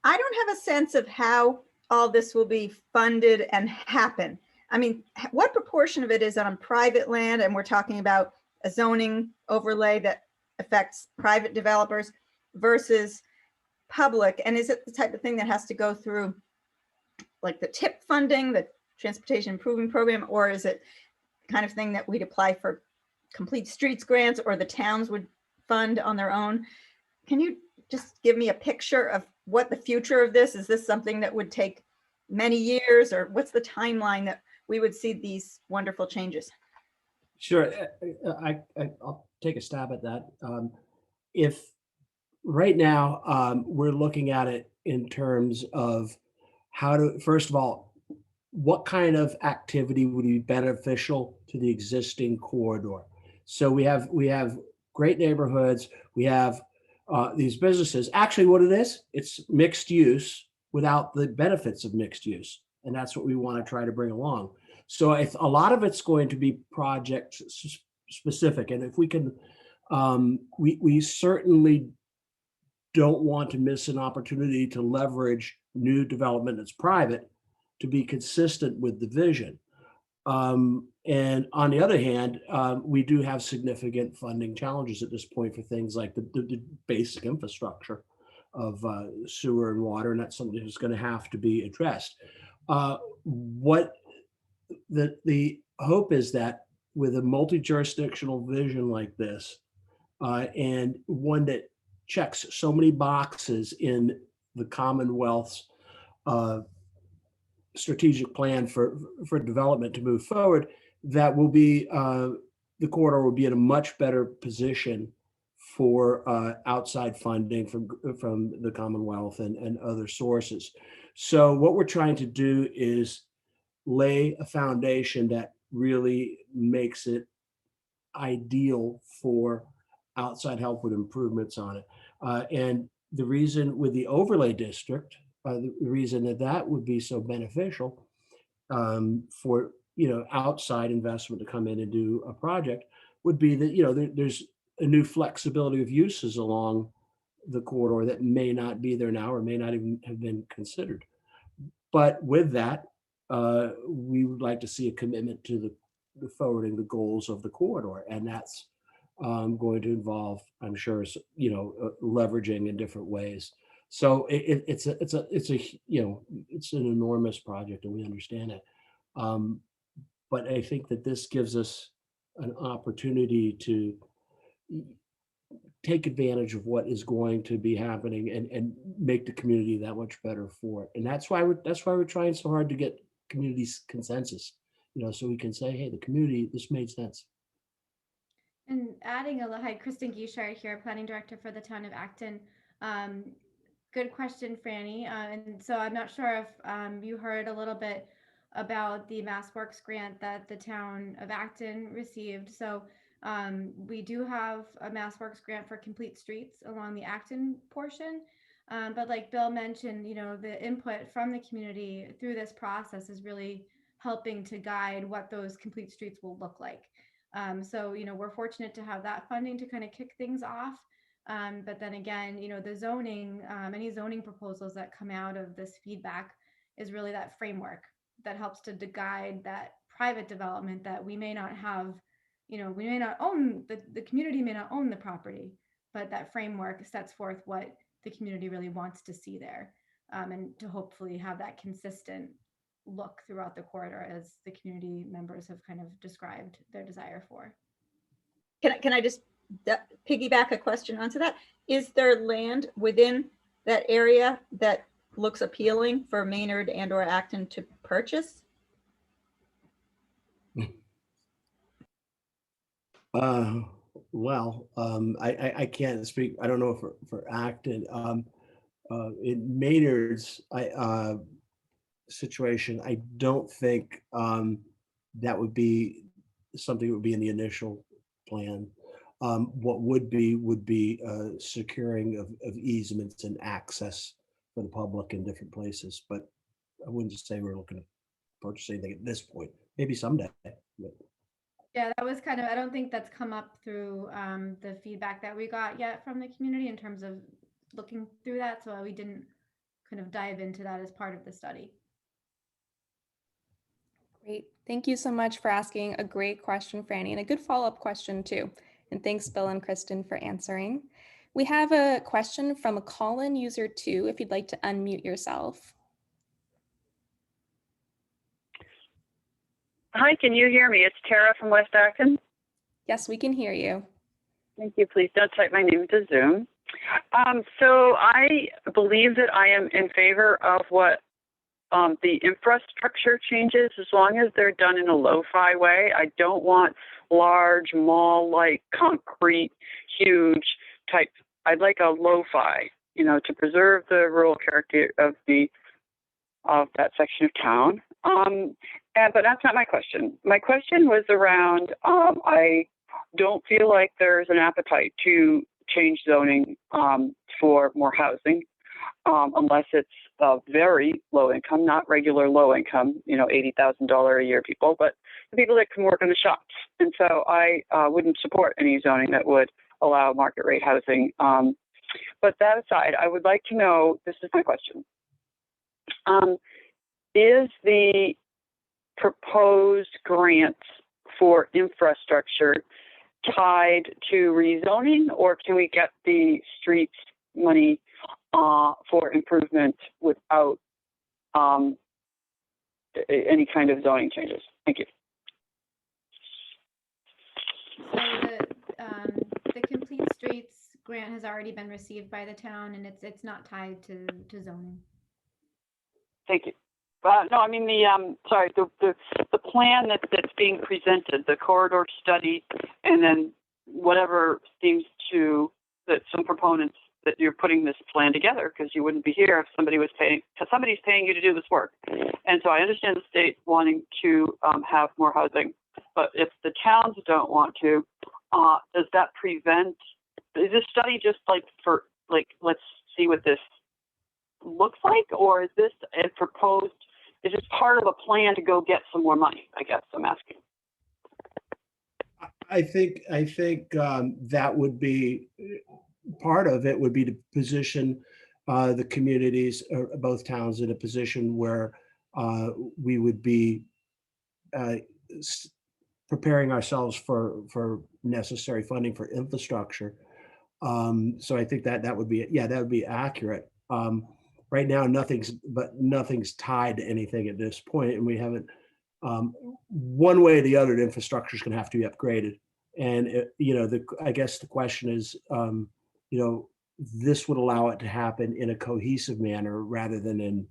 S11: I don't have a sense of how all this will be funded and happen. I mean, what proportion of it is on private land? And we're talking about a zoning overlay that affects private developers versus public. And is it the type of thing that has to go through like the TIP funding, the Transportation Improvement Program, or is it the kind of thing that we'd apply for complete streets grants or the towns would fund on their own? Can you just give me a picture of what the future of this is? This something that would take many years, or what's the timeline that we would see these wonderful changes?
S4: Sure, I'll take a stab at that. If right now we're looking at it in terms of how to, first of all, what kind of activity would be beneficial to the existing corridor? So we have great neighborhoods. We have these businesses. Actually, what it is, it's mixed use without the benefits of mixed use, and that's what we want to try to bring along. So if a lot of it's going to be project specific, and if we can, we certainly don't want to miss an opportunity to leverage new development that's private to be consistent with the vision. And on the other hand, we do have significant funding challenges at this point for things like the basic infrastructure of sewer and water, and that's something that's going to have to be addressed. What the hope is that with a multi-jurisdictional vision like this, and one that checks so many boxes in the Commonwealth's strategic plan for development to move forward, that will be the corridor will be in a much better position for outside funding from the Commonwealth and other sources. So what we're trying to do is lay a foundation that really makes it ideal for outside help with improvements on it. And the reason with the overlay district, the reason that would be so beneficial for outside investment to come in and do a project would be that there's a new flexibility of uses along the corridor that may not be there now or may not even have been considered. But with that, we would like to see a commitment to the forwarding the goals of the corridor, and that's going to involve, I'm sure, leveraging in different ways. So it's an enormous project, and we understand it. But I think that this gives us an opportunity to take advantage of what is going to be happening and make the community that much better for it. And that's why we're trying so hard to get community's consensus, so we can say, hey, the community, this made sense.
S5: And adding hi, Kristen Guichard here, Planning Director for the town of Acton. Good question, Franny. And so I'm not sure if you heard a little bit about the MassWorks grant that the town of Acton received. So we do have a MassWorks grant for complete streets along the Acton portion. But like Bill mentioned, the input from the community through this process is really helping to guide what those complete streets will look like. So, we're fortunate to have that funding to kind of kick things off. But then again, the zoning, any zoning proposals that come out of this feedback is really that framework that helps to guide that private development that we may not have, we may not own, the community may not own the property, but that framework sets forth what the community really wants to see there, and to hopefully have that consistent look throughout the corridor as the community members have kind of described their desire for.
S11: Can I just piggyback a question onto that? Is there land within that area that looks appealing for Maynard and or Acton to purchase?
S4: Well, I can't speak. I don't know for Acton. In Maynard's situation, I don't think that would be something that would be in the initial plan. What would be securing of easements and access for the public in different places. But I wouldn't say we're looking to purchase anything at this point. Maybe someday. But
S5: Yeah, that was kind of, I don't think that's come up through the feedback that we got yet from the community in terms of looking through that. So we didn't kind of dive into that as part of the study.
S1: Great. Thank you so much for asking a great question, Franny, and a good follow-up question too. And thanks, Bill and Kristen, for answering. We have a question from a call-in user 2, if you'd like to unmute yourself.
S12: Hi, can you hear me? It's Tara from West Acton.
S1: Yes, we can hear you.
S12: Thank you. Please don't type my name into Zoom. So I believe that I am in favor of what the infrastructure changes, as long as they're done in a lo-fi way. I don't want large mall-like concrete, huge type. I'd like a lo-fi, to preserve the rural character of that section of town. But that's not my question. My question was around, I don't feel like there's an appetite to change zoning for more housing, unless it's very low income, not regular low income, $80,000 a year people, but the people that can work in the shops. And so I wouldn't support any zoning that would allow market rate housing. But that aside, I would like to know, this is my question. Is the proposed grants for infrastructure tied to rezoning, or can we get the streets money for improvement without any kind of zoning changes? Thank you.
S5: So the Complete Streets grant has already been received by the town, and it's not tied to zoning.
S12: Thank you. No, I mean the plan that's being presented, the corridor study, and then whatever seems to that some proponents that you're putting this plan together, because you wouldn't be here if somebody was paying, because somebody's paying you to do this work. And so I understand the state wanting to have more housing, but if the towns don't want to, does that prevent? Is this study just for let's see what this looks like, or is this a proposed? Is this part of a plan to go get some more money? I guess I'm asking.
S4: I think that would be part of it. Would be to position the communities, both towns, in a position where we would be preparing ourselves for necessary funding for infrastructure. So I think that would be accurate. Right now, nothing's tied to anything at this point, and we haven't. One way or the other, the infrastructure is going to have to be upgraded, and I guess the question is, this would allow it to happen in a cohesive manner rather than in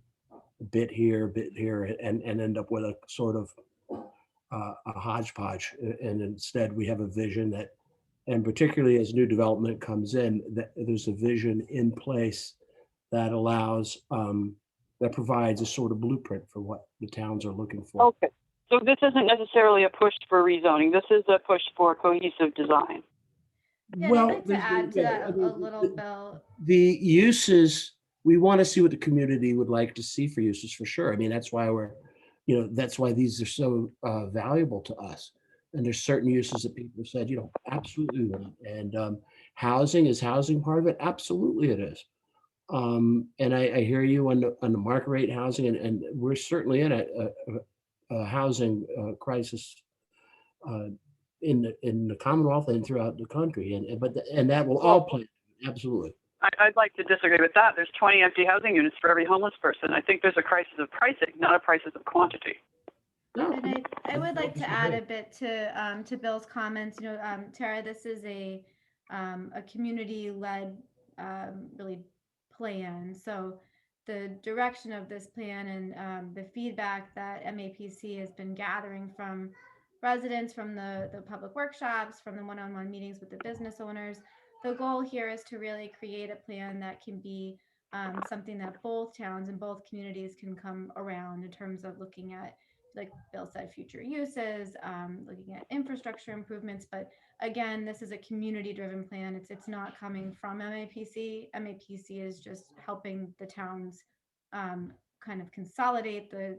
S4: a bit here, and end up with a sort of a hodgepodge. And instead, we have a vision that, and particularly as new development comes in, that there's a vision in place that allows, that provides a sort of blueprint for what the towns are looking for.
S12: Okay, so this isn't necessarily a push for rezoning. This is a push for cohesive design.
S5: Yeah,
S4: Well,
S5: I'd like to add to that a little, Bill.
S4: The uses, we want to see what the community would like to see for uses, for sure. I mean, that's why that's why these are so valuable to us. And there's certain uses that people said, absolutely want. And housing, is housing part of it? Absolutely it is. And I hear you on the market rate housing, and we're certainly in a housing crisis in the Commonwealth and throughout the country, and that will all play, absolutely.
S12: I'd like to disagree with that. There's 20 empty housing units for every homeless person. I think there's a crisis of pricing, not a crisis of quantity.
S4: No,
S5: And I would like to add a bit to Bill's comments. Tara, this is a community-led really plan. So the direction of this plan and the feedback that MAPC has been gathering from residents, from the public workshops, from the one-on-one meetings with the business owners, the goal here is to really create a plan that can be something that both towns and both communities can come around in terms of looking at, like Bill said, future uses, looking at infrastructure improvements. But again, this is a community-driven plan. It's not coming from MAPC. MAPC is just helping the towns kind of consolidate the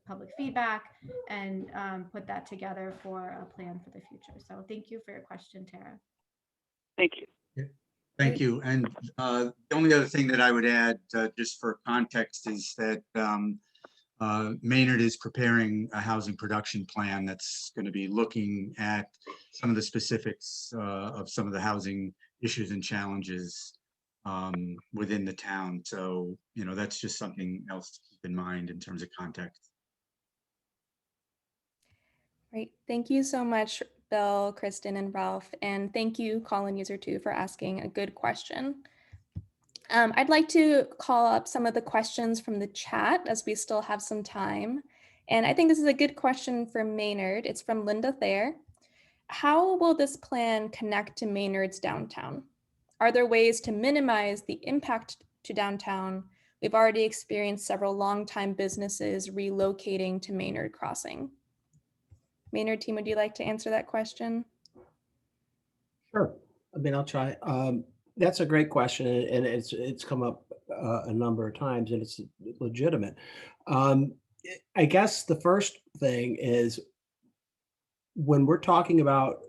S5: public feedback and put that together for a plan for the future. So thank you for your question, Tara.
S12: Thank you.
S6: Thank you. And the only other thing that I would add, just for context, is that Maynard is preparing a housing production plan that's going to be looking at some of the specifics of some of the housing issues and challenges within the town. So, you know, that's just something else to keep in mind in terms of context.
S1: Great. Thank you so much, Bill, Kristen, and Ralph. And thank you, Colin User 2, for asking a good question. I'd like to call up some of the questions from the chat as we still have some time. And I think this is a good question for Maynard. It's from Linda Thayer. How will this plan connect to Maynard's downtown? Are there ways to minimize the impact to downtown? We've already experienced several longtime businesses relocating to Maynard Crossing. Maynard team, would you like to answer that question?
S4: Sure. I mean, I'll try. That's a great question, and it's come up a number of times, and it's legitimate. I guess the first thing is when we're talking about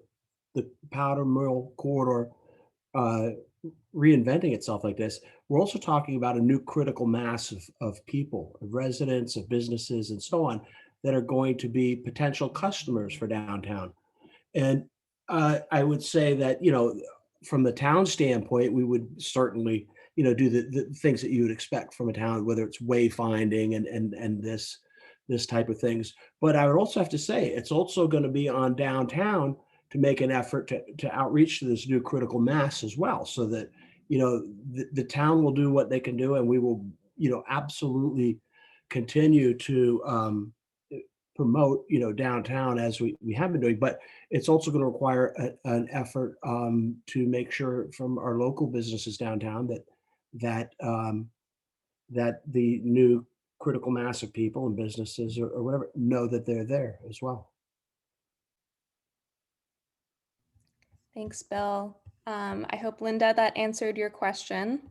S4: the Powder Mill corridor reinventing itself like this, we're also talking about a new critical mass of people, of residents, of businesses, and so on, that are going to be potential customers for downtown. And I would say that, you know, from the town standpoint, we would certainly, you know, do the things that you would expect from a town, whether it's wayfinding and this type of things. But I would also have to say, it's also going to be on downtown to make an effort to outreach to this new critical mass as well, so that, you know, the town will do what they can do, and we will, you know, absolutely continue to promote, you know, downtown as we have been doing. But it's also going to require an effort to make sure from our local businesses downtown that the new critical mass of people and businesses or whatever know that they're there as well.
S1: Thanks, Bill. I hope, Linda, that answered your question.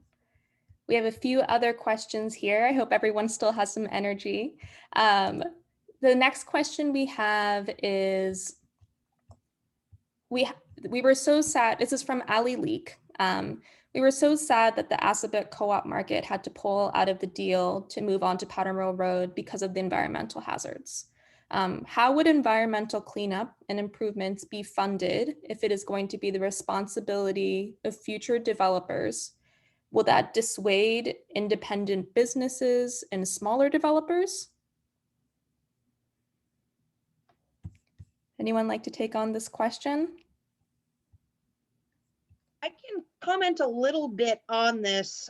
S1: We have a few other questions here. I hope everyone still has some energy. The next question we have is, we were so sad, this is from Ali Leak. We were so sad that the Assabet Co-op Market had to pull out of the deal to move on to Powder Mill Road because of the environmental hazards. How would environmental cleanup and improvements be funded if it is going to be the responsibility of future developers? Will that dissuade independent businesses and smaller developers? Anyone like to take on this question?
S7: I can comment a little bit on this.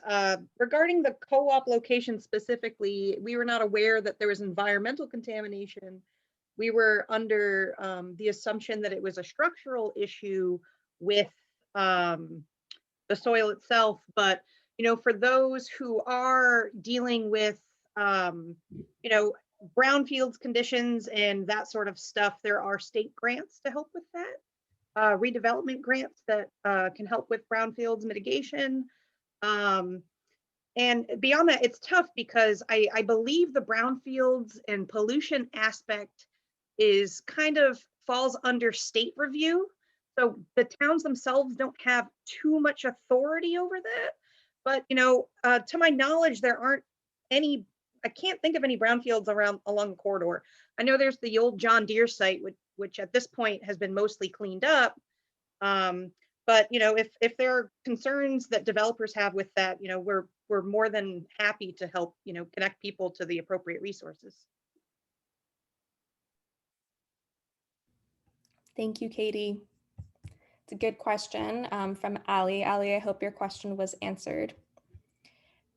S7: Regarding the co-op location specifically, we were not aware that there was environmental contamination. We were under the assumption that it was a structural issue with the soil itself. But, you know, for those who are dealing with, you know, brownfields conditions and that sort of stuff, there are state grants to help with that. Redevelopment grants that can help with brownfields mitigation. And beyond that, it's tough because I believe the brownfields and pollution aspect is kind of falls under state review. So the towns themselves don't have too much authority over that. But, you know, to my knowledge, there aren't any, I can't think of any brownfields along the corridor. I know there's the old John Deere site, which at this point has been mostly cleaned up. But, you know, if there are concerns that developers have with that, you know, we're more than happy to help, you know, connect people to the appropriate resources.
S1: Thank you, Katie. It's a good question from Ali. Ali, I hope your question was answered.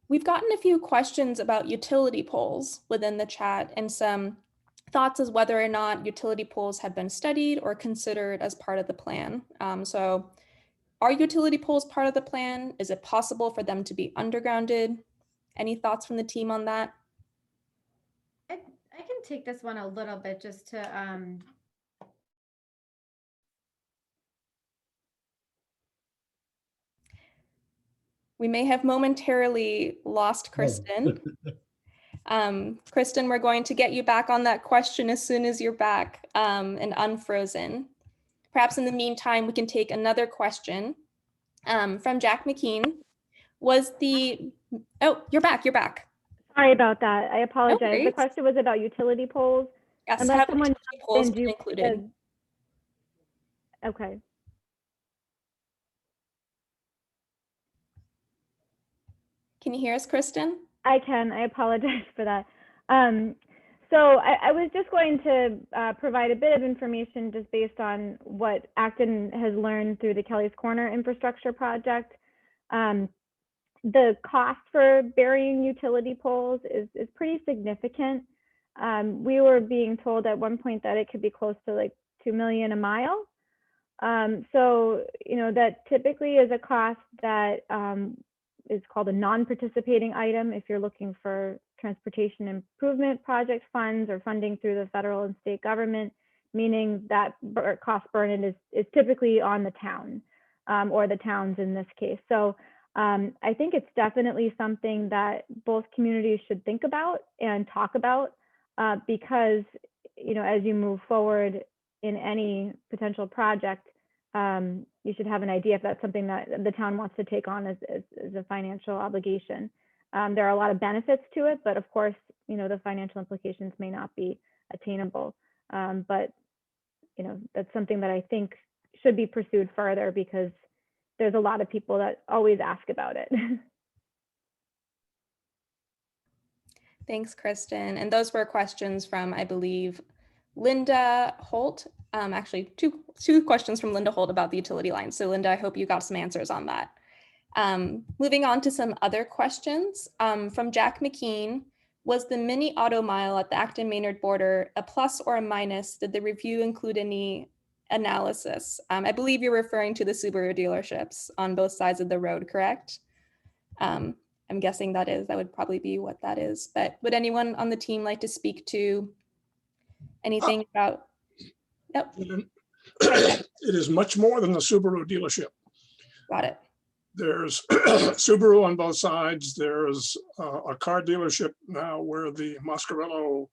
S1: We've gotten a few questions about utility poles within the chat and some thoughts as whether or not utility poles have been studied or considered as part of the plan. So are utility poles part of the plan? Is it possible for them to be undergrounded? Any thoughts from the team on that?
S5: I can take this one a little bit just to
S1: we may have momentarily lost Kristen. Kristen, we're going to get you back on that question as soon as you're back and unfrozen. Perhaps in the meantime, we can take another question from Jack McKean. Was the, oh, you're back.
S13: Sorry about that. I apologize. The
S1: worries.
S13: question was about utility poles.
S1: Yes,
S13: Unless
S1: have
S13: someone
S1: utility poles
S13: jumps in,
S1: been
S13: do-
S1: included?
S13: Okay.
S1: Can you hear us, Kristen?
S13: I can. I apologize for that. So I was just going to provide a bit of information just based on what Acton has learned through the Kelly's Corner infrastructure project. The cost for burying utility poles is pretty significant. We were being told at one point that it could be close to like $2 million a mile. So, you know, that typically is a cost that is called a non-participating item if you're looking for transportation improvement project funds or funding through the federal and state government, meaning that cost burden is typically on the town or the towns in this case. So I think it's definitely something that both communities should think about and talk about because, you know, as you move forward in any potential project, you should have an idea if that's something that the town wants to take on as a financial obligation. There are a lot of benefits to it, but of course, you know, the financial implications may not be attainable. But, you know, that's something that I think should be pursued further because there's a lot of people that always ask about it.
S1: Thanks, Kristen. And those were questions from, I believe, Linda Holt. Actually, two questions from Linda Holt about the utility line. So Linda, I hope you got some answers on that. Moving on to some other questions from Jack McKean. Was the mini auto mile at the Acton Maynard border a plus or a minus? Did the review include any analysis? I believe you're referring to the Subaru dealerships on both sides of the road, correct? I'm guessing that would probably be what that is. But would anyone on the team like to speak to anything about? Yep.
S10: It is much more than the Subaru dealership.
S1: Got it.
S10: There's Subaru on both sides. There's a car dealership now where the Mascarello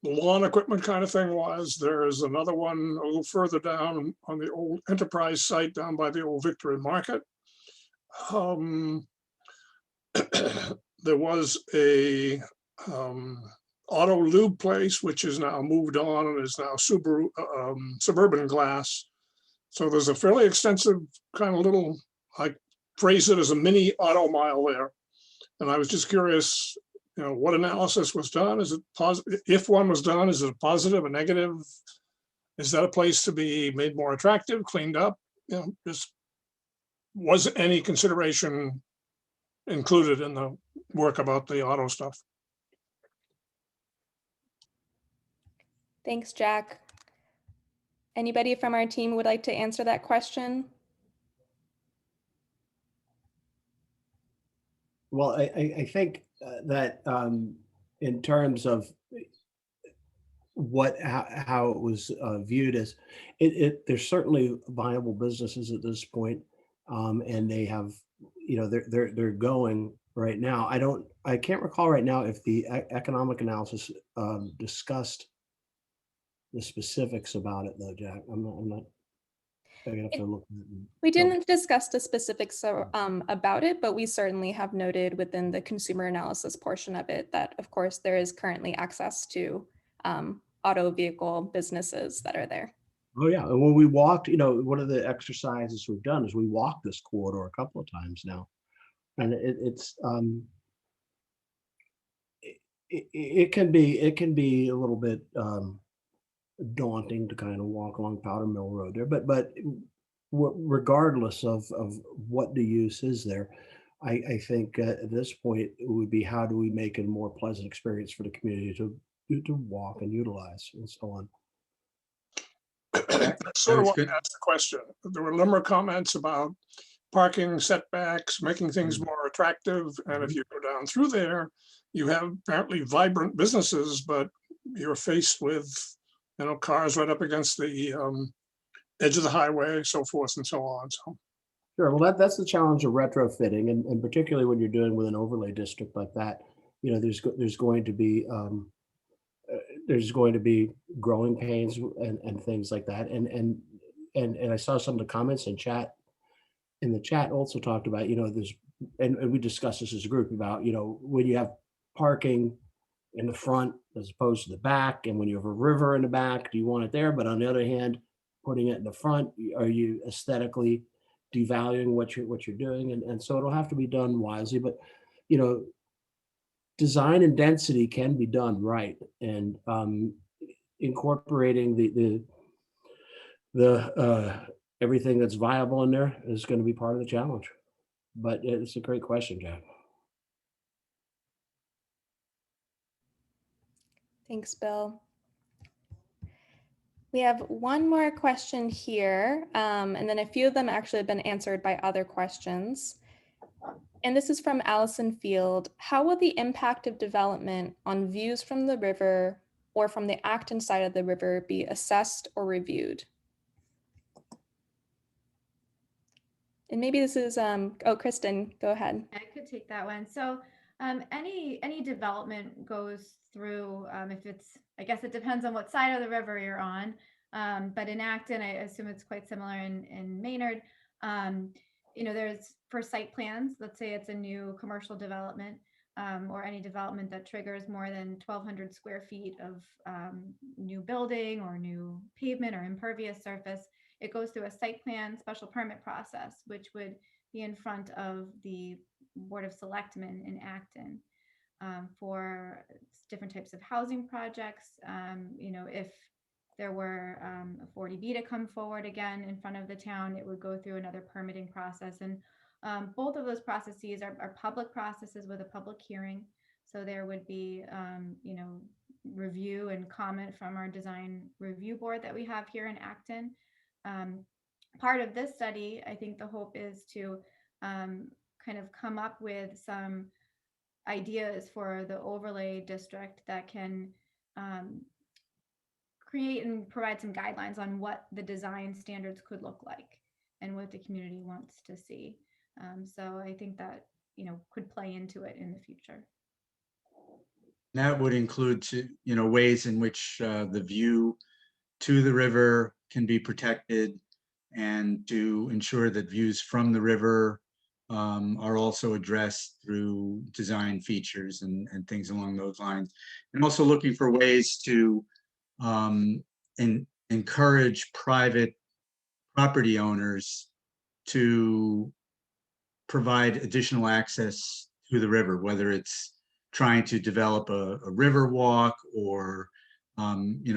S10: lawn equipment kind of thing was. There's another one a little further down on the old Enterprise site down by the old Victory Market. There was a auto lube place, which is now moved on and is now Subaru Suburban Glass. So there's a fairly extensive kind of little, I phrase it as a mini auto mile there. And I was just curious, you know, what analysis was done? Is it positive? If one was done, is it a positive, a negative? Is that a place to be made more attractive, cleaned up? You know, just was any consideration included in the work about the auto stuff?
S1: Thanks, Jack. Anybody from our team would like to answer that question?
S4: Well, I think that in terms of how it was viewed as, there's certainly viable businesses at this point, and they have, you know, they're going right now. I can't recall right now if the economic analysis discussed the specifics about it though, Jack. I'm not. I have to look.
S1: We didn't discuss the specifics about it, but we certainly have noted within the consumer analysis portion of it that, of course, there is currently access to auto vehicle businesses that are there.
S4: Oh yeah, and when we walked, you know, one of the exercises we've done is we walked this corridor a couple of times now, and it can be a little bit daunting to kind of walk along Powder Mill Road there, but regardless of what the use is there, I think at this point it would be how do we make it a more pleasant experience for the community to walk and utilize and so on.
S10: Sort of what asked the question. There were a number of comments about parking setbacks, making things more attractive, and if you go down through there, you have apparently vibrant businesses, but you're faced with, you know, cars right up against the edge of the highway, so forth and so on. So
S4: Sure. Well, that's the challenge of retrofitting, and particularly when you're doing with an overlay district like that, there's going to be there's going to be growing pains and things like that. And I saw some of the comments in the chat also talked about, there's, and we discussed this as a group about, when you have parking in the front as opposed to the back, and when you have a river in the back, do you want it there? But on the other hand, putting it in the front, are you aesthetically devaluing what you're doing? And so it'll have to be done wisely, but you know, design and density can be done right, and incorporating the everything that's viable in there is going to be part of the challenge. But it's a great question, Jack.
S1: Thanks, Bill. We have one more question here, and then a few of them actually have been answered by other questions. And this is from Allison Field. How will the impact of development on views from the river or from the Acton side of the river be assessed or reviewed? And maybe this is, oh, Kristen, go ahead.
S5: I could take that one. So any development goes through, if it's, I guess it depends on what side of the river you're on. But in Acton, I assume it's quite similar in Maynard. There's for site plans, let's say it's a new commercial development or any development that triggers more than 1,200 square feet of new building or new pavement or impervious surface. It goes through a site plan special permit process, which would be in front of the Board of Selectmen in Acton for different types of housing projects. If there were a 40B to come forward again in front of the town, it would go through another permitting process. And both of those processes are public processes with a public hearing. So there would be, review and comment from our design review board that we have here in Acton. Part of this study, I think the hope is to kind of come up with some ideas for the overlay district that can create and provide some guidelines on what the design standards could look like and what the community wants to see. So I think that, could play into it in the future.
S6: That would include ways in which the view to the river can be protected, and to ensure that views from the river are also addressed through design features and things along those lines. And also looking for ways to encourage private property owners to provide additional access to the river, whether it's trying to develop a river walk or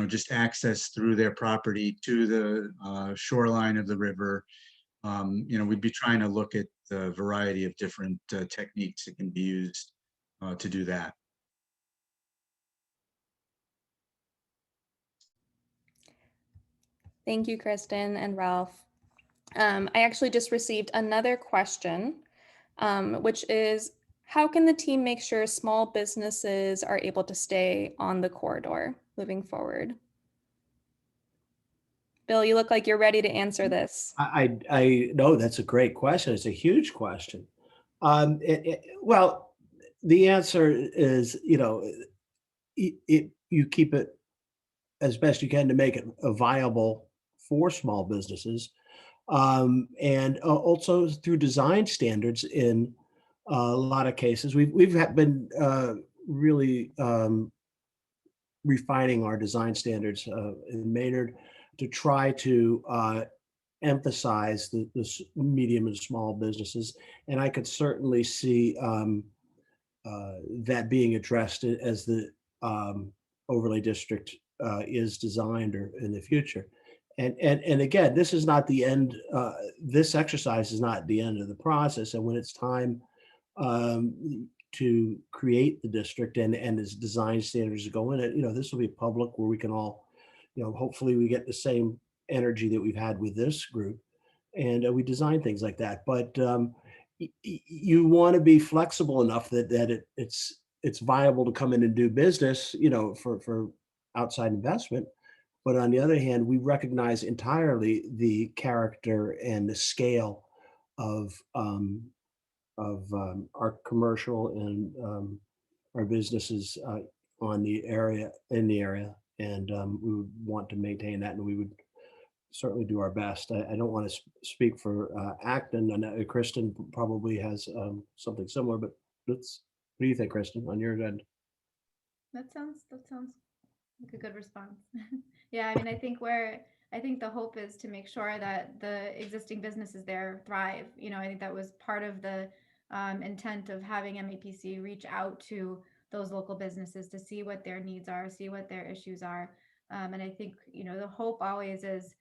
S6: just access through their property to the shoreline of the river. We'd be trying to look at the variety of different techniques that can be used to do that.
S1: Thank you, Kristen and Ralph. I actually just received another question, which is, how can the team make sure small businesses are able to stay on the corridor moving forward? Bill, you look like you're ready to answer this.
S4: I know that's a great question. It's a huge question. Well, the answer is, you keep it as best you can to make it viable for small businesses, and also through design standards. In a lot of cases, we've been really refining our design standards in Maynard to try to emphasize the medium and small businesses. And I could certainly see that being addressed as the overlay district is designed or in the future. And again, this is not the end. This exercise is not the end of the process. And when it's time to create the district and as design standards go in it, this will be public where we can all, hopefully we get the same energy that we've had with this group, and we design things like that. But you want to be flexible enough that it's viable to come in and do business, for outside investment. But on the other hand, we recognize entirely the character and the scale of our commercial and our businesses on the area, in the area. And we would want to maintain that, and we would certainly do our best. I don't want to speak for Acton, and Kristen probably has something similar, but what do you think, Kristen, on your end?
S5: That sounds like a good response. Yeah, I mean, I think the hope is to make sure that the existing businesses there thrive. You know, I think that was part of the intent of having MAPC reach out to those local businesses to see what their needs are, see what their issues are. And I think, you know, the hope always is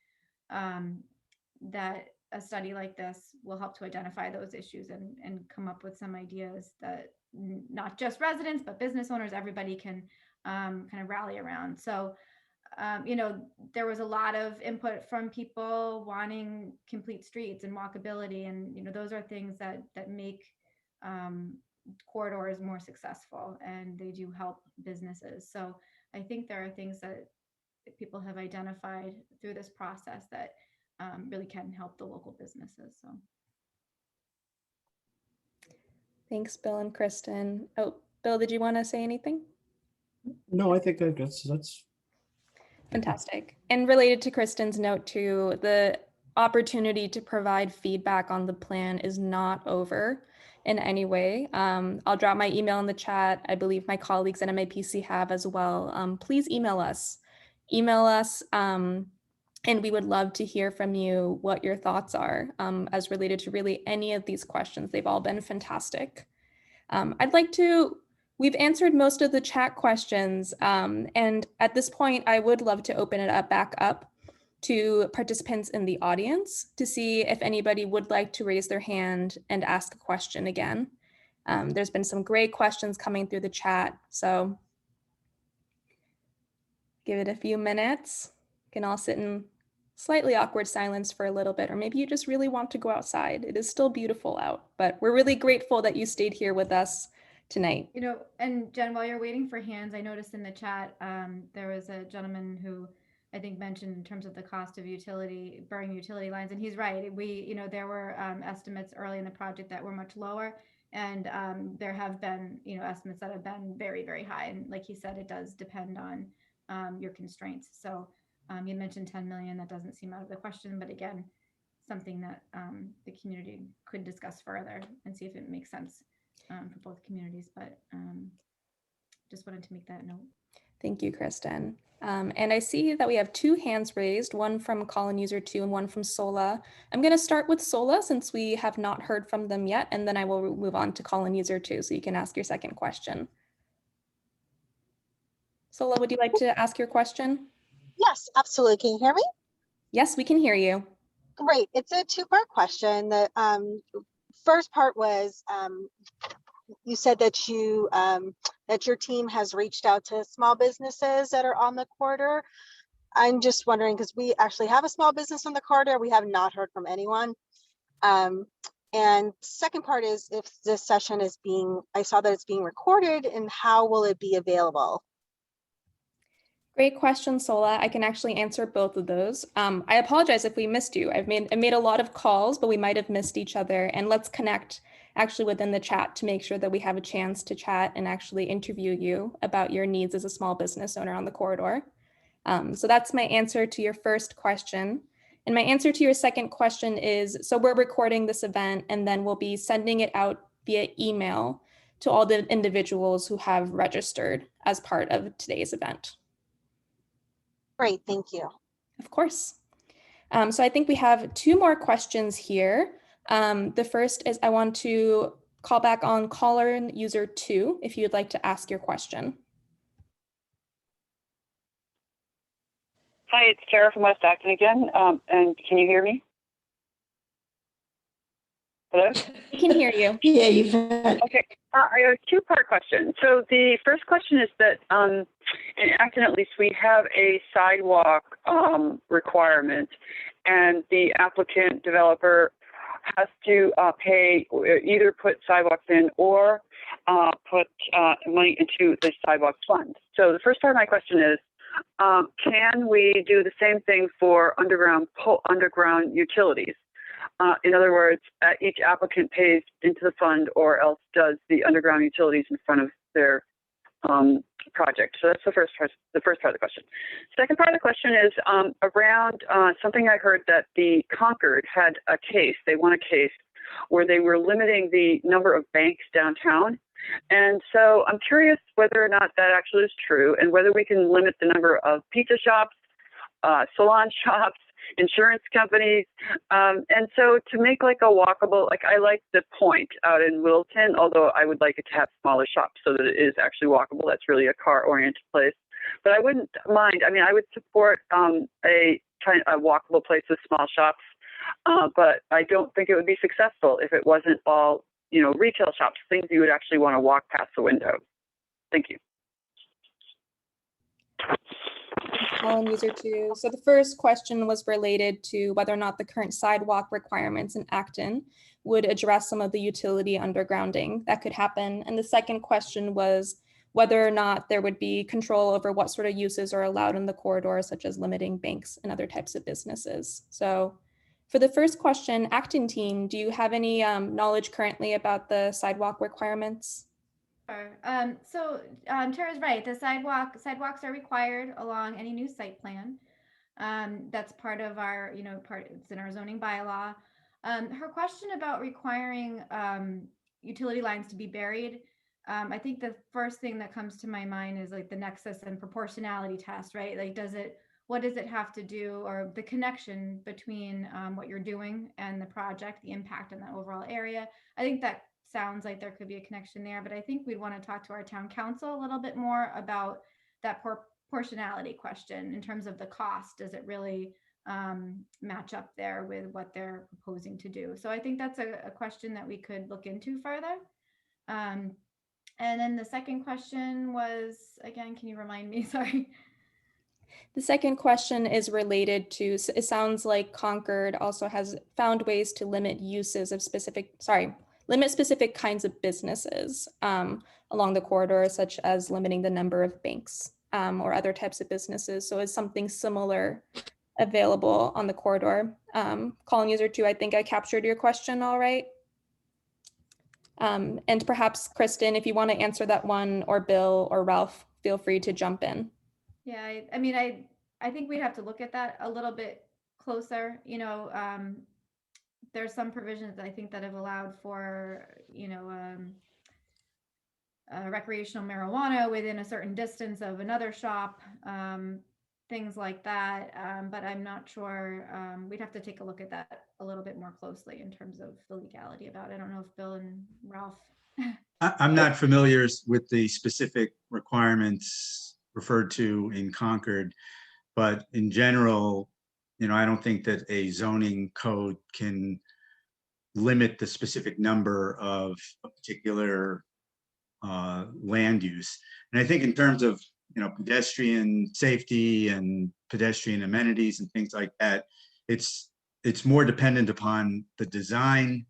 S5: that a study like this will help to identify those issues and come up with some ideas that not just residents, but business owners, everybody can kind of rally around. So, you know, there was a lot of input from people wanting complete streets and walkability. And, you know, those are things that make corridors more successful, and they do help businesses. So I think there are things that people have identified through this process that really can help the local businesses. So.
S1: Thanks, Bill and Kristen. Oh, Bill, did you want to say anything?
S4: No, I think that's
S1: fantastic. And related to Kristen's note too, the opportunity to provide feedback on the plan is not over in any way. I'll drop my email in the chat. I believe my colleagues at MAPC have as well. Please email us. And we would love to hear from you what your thoughts are as related to really any of these questions. They've all been fantastic. We've answered most of the chat questions. And at this point, I would love to open it back up to participants in the audience to see if anybody would like to raise their hand and ask a question again. There's been some great questions coming through the chat, so give it a few minutes. You can all sit in slightly awkward silence for a little bit, or maybe you just really want to go outside. It is still beautiful out, but we're really grateful that you stayed here with us tonight.
S5: You know, and Jen, while you're waiting for hands, I noticed in the chat, there was a gentleman who I think mentioned in terms of the cost of burning utility lines, and he's right. You know, there were estimates early in the project that were much lower, and there have been, you know, estimates that have been very, very high. And like he said, it does depend on your constraints. So you mentioned 10 million. That doesn't seem out of the question, but again, something that the community could discuss further and see if it makes sense for both communities. But just wanted to make that note.
S1: Thank you, Kristen. And I see that we have two hands raised, one from Colin User 2 and one from Sola. I'm going to start with Sola since we have not heard from them yet, and then I will move on to Colin User 2 so you can ask your second question. Sola, would you like to ask your question?
S14: Yes, absolutely. Can you hear me?
S1: Yes, we can hear you.
S14: Great. It's a two-part question. The first part was you said that your team has reached out to small businesses that are on the corridor. I'm just wondering, because we actually have a small business on the corridor. We have not heard from anyone. And second part is, if this session is I saw that it's being recorded, and how will it be available?
S1: Great question, Sola. I can actually answer both of those. I apologize if we missed you. I made a lot of calls, but we might have missed each other. And let's connect actually within the chat to make sure that we have a chance to chat and actually interview you about your needs as a small business owner on the corridor. So that's my answer to your first question. And my answer to your second question is, so we're recording this event and then we'll be sending it out via email to all the individuals who have registered as part of today's event.
S14: Great, thank you.
S1: Of course. So I think we have two more questions here. The first is I want to call back on caller user 2 if you'd like to ask your question.
S12: Hi, it's Tara from West Acton again. And can you hear me? Hello?
S1: We can hear you.
S9: Yeah, you've had.
S12: Okay, I have a two-part question. So the first question is that in Acton, at least, we have a sidewalk requirement, and the applicant developer has to either put sidewalks in or put money into the sidewalk fund. So the first part of my question is, can we do the same thing for underground utilities? In other words, each applicant pays into the fund or else does the underground utilities in front of their project. So that's the first part of the question. Second part of the question is around something I heard that the Concord had a case. They won a case where they were limiting the number of banks downtown. And so I'm curious whether or not that actually is true and whether we can limit the number of pizza shops, salon shops, insurance companies. And so to make like a walkable, like I like the Point out in Littleton, although I would like it to have smaller shops so that it is actually walkable. That's really a car-oriented place. But I wouldn't mind, I mean, I would support a walkable place with small shops, but I don't think it would be successful if it wasn't all, you know, retail shops, things you would actually want to walk past the window. Thank you.
S1: Colin, user 2. So the first question was related to whether or not the current sidewalk requirements in Acton would address some of the utility undergrounding that could happen. And the second question was whether or not there would be control over what sort of uses are allowed in the corridor, such as limiting banks and other types of businesses. So for the first question, Acton team, do you have any knowledge currently about the sidewalk requirements?
S5: Sure. Tara's right. The sidewalks are required along any new site plan. That's part of our, it's in our zoning bylaw. Her question about requiring utility lines to be buried. I think the first thing that comes to my mind is like the nexus and proportionality test, right? Like, what does it have to do, or the connection between what you're doing and the project, the impact on the overall area? I think that sounds like there could be a connection there, but I think we'd want to talk to our town council a little bit more about that proportionality question in terms of the cost. Does it really match up there with what they're proposing to do? So I think that's a question that we could look into further. And then the second question was, again, can you remind me? Sorry.
S1: The second question is related to, it sounds like Concord also has found ways to limit uses of limit specific kinds of businesses along the corridor, such as limiting the number of banks or other types of businesses. So is something similar available on the corridor? Colin user 2, I think I captured your question all right. And perhaps Kristen, if you want to answer that one, or Bill or Ralph, feel free to jump in.
S5: Yeah, I mean, I think we'd have to look at that a little bit closer. There's some provisions I think that have allowed for, recreational marijuana within a certain distance of another shop, things like that. But I'm not sure. We'd have to take a look at that a little bit more closely in terms of the legality about it. I don't know if Bill and Ralph.
S6: I'm not familiar with the specific requirements referred to in Concord, but in general, I don't think that a zoning code can limit the specific number of a particular land use. And I think in terms of, pedestrian safety and pedestrian amenities and things like that, it's more dependent upon the design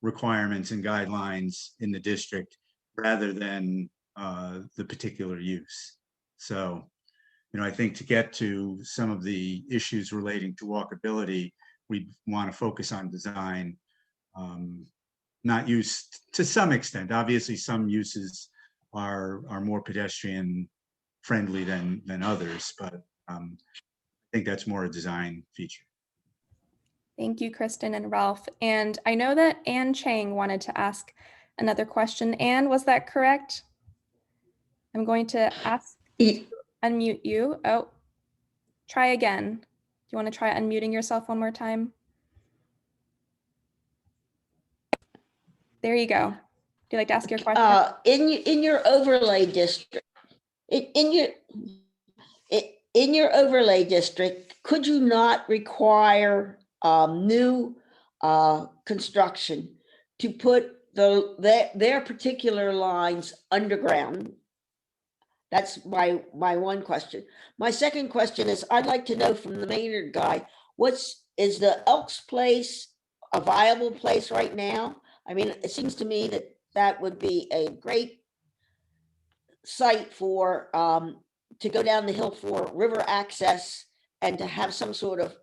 S6: requirements and guidelines in the district rather than the particular use. So, I think to get to some of the issues relating to walkability, we want to focus on design, not use to some extent. Obviously, some uses are more pedestrian friendly than others, but I think that's more a design feature.
S1: Thank you, Kristen and Ralph. And I know that Anne Chang wanted to ask another question. Anne, was that correct? I'm going to unmute you. Oh, try again. Do you want to try unmuting yourself one more time? There you go. Would you like to ask your question?
S9: In your overlay district, in your overlay district, could you not require new construction to put their particular lines underground? That's my one question. My second question is, I'd like to know from the Maynard guy, is the Elks Place a viable place right now? I mean, it seems to me that would be a great site for to go down the hill for river access and to have some sort of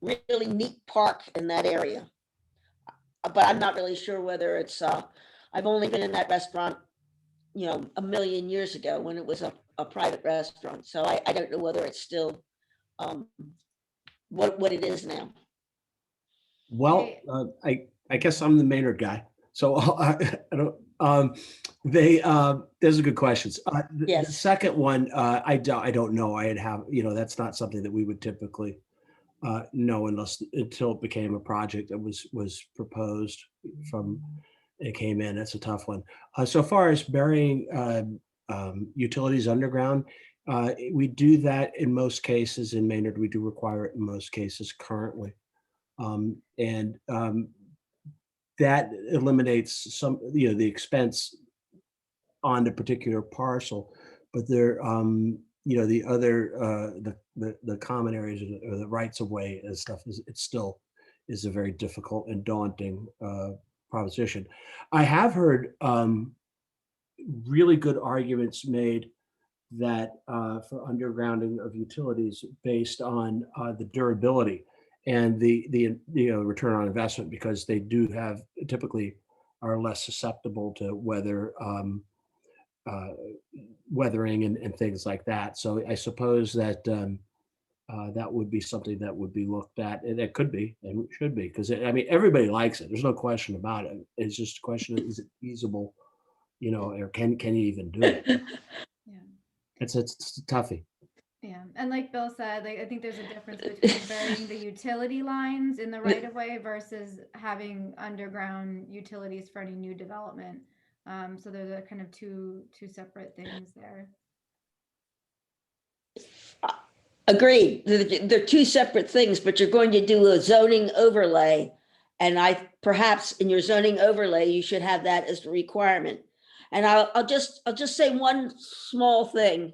S9: really neat park in that area. but I'm not really sure whether it's, I've only been in that restaurant, you know, a million years ago when it was a private restaurant. So I don't know whether it's still what it is now.
S4: Well, I guess I'm the Maynard guy. So I don't, those are good questions. The
S9: Yes.
S4: second one, I don't know. You know, that's not something that we would typically know until it became a project that was proposed from, it came in. That's a tough one. So far as burying utilities underground, we do that in most cases. In Maynard, we do require it in most cases currently. That eliminates some, you know, the expense on the particular parcel, but there, you know, the other, the common areas or the rights of way and stuff it still is a very difficult and daunting proposition. I have heard really good arguments made that for undergrounding of utilities based on the durability and the you know, return on investment, because they do have typically are less susceptible to weathering and things like that. So I suppose that that would be something that would be looked at, and it could be and should be, because I mean, everybody likes it. There's no question about it. It's just a question of, is it feasible, you know, or can you even do it?
S5: Yeah.
S4: It's a toughie.
S5: Yeah, and like Bill said, like I think there's a difference between burying the utility lines in the right of way versus having underground utilities for any new development. So there's a kind of two separate things there.
S9: Agreed. They're two separate things, but you're going to do a zoning overlay. And perhaps in your zoning overlay, you should have that as a requirement. And I'll just say one small thing.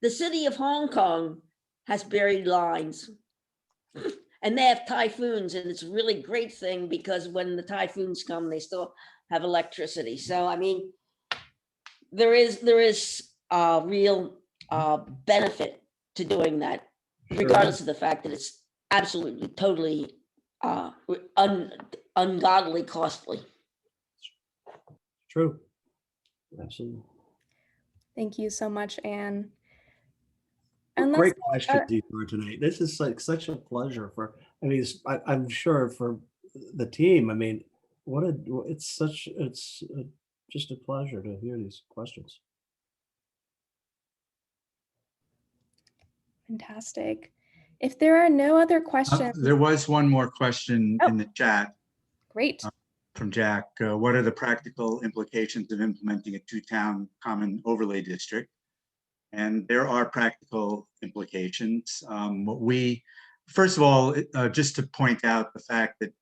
S9: The city of Hong Kong has buried lines and they have typhoons, and it's a really great thing because when the typhoons come, they still have electricity. So, I mean, there is a real benefit to doing that, regardless of the fact that it's absolutely, totally ungodly costly.
S4: True. Absolutely.
S1: Thank you so much, Anne.
S4: And great questions tonight. This is like such a pleasure I mean, I'm sure for the team. I mean, it's just a pleasure to hear these questions.
S1: Fantastic. If there are no other questions.
S6: There was one more question in the chat.
S1: Great.
S6: From Jack. What are the practical implications of implementing a two-town common overlay district? And there are practical implications. First of all, just to point out the fact that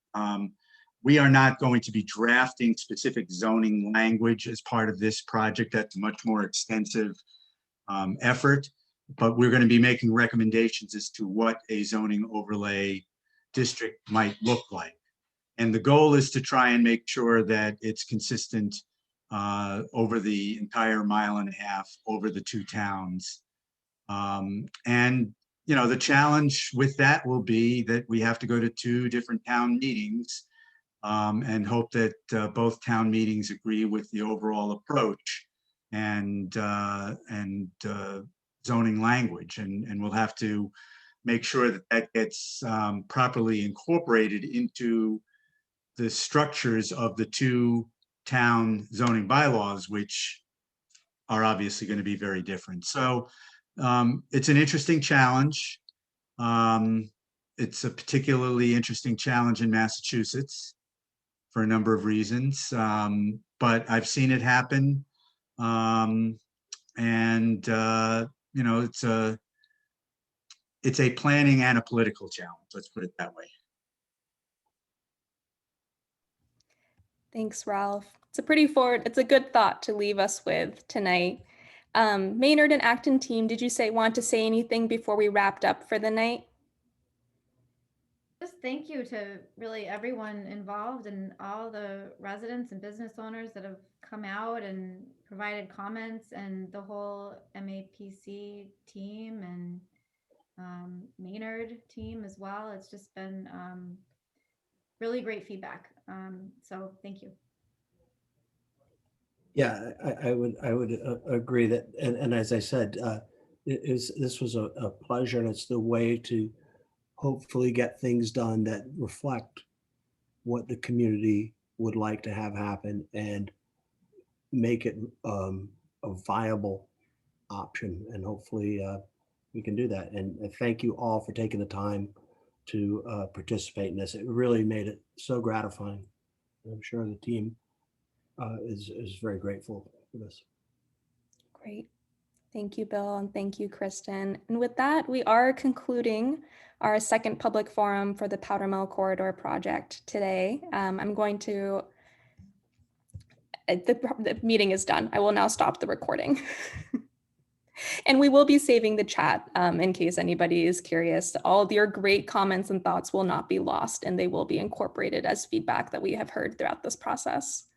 S6: we are not going to be drafting specific zoning language as part of this project. That's a much more extensive effort, but we're going to be making recommendations as to what a zoning overlay district might look like. And the goal is to try and make sure that it's consistent over the entire mile and a half over the two towns. And, you know, the challenge with that will be that we have to go to two different town meetings and hope that both town meetings agree with the overall approach and zoning language. And we'll have to make sure that that gets properly incorporated into the structures of the two town zoning bylaws, which are obviously going to be very different. So it's an interesting challenge. It's a particularly interesting challenge in Massachusetts for a number of reasons, but I've seen it happen. You know, it's a planning and a political challenge, let's put it that way.
S1: Thanks, Ralph. It's a good thought to leave us with tonight. Maynard and Acton team, did you want to say anything before we wrapped up for the night?
S5: Just thank you to really everyone involved and all the residents and business owners that have come out and provided comments, and the whole MAPC team and Maynard team as well. It's just been really great feedback. So thank you.
S4: Yeah, I would agree that, and as I said, this was a pleasure, and it's the way to hopefully get things done that reflect what the community would like to have happen and make it a viable option. And hopefully we can do that. And thank you all for taking the time to participate in this. It really made it so gratifying. I'm sure the team is very grateful for this.
S1: Great. Thank you, Bill, and thank you, Kristen. And with that, we are concluding our second public forum for the Powder Mill Corridor project today. I'm going to, the meeting is done. I will now stop the recording. And we will be saving the chat in case anybody is curious. All of your great comments and thoughts will not be lost, and they will be incorporated as feedback that we have heard throughout this process.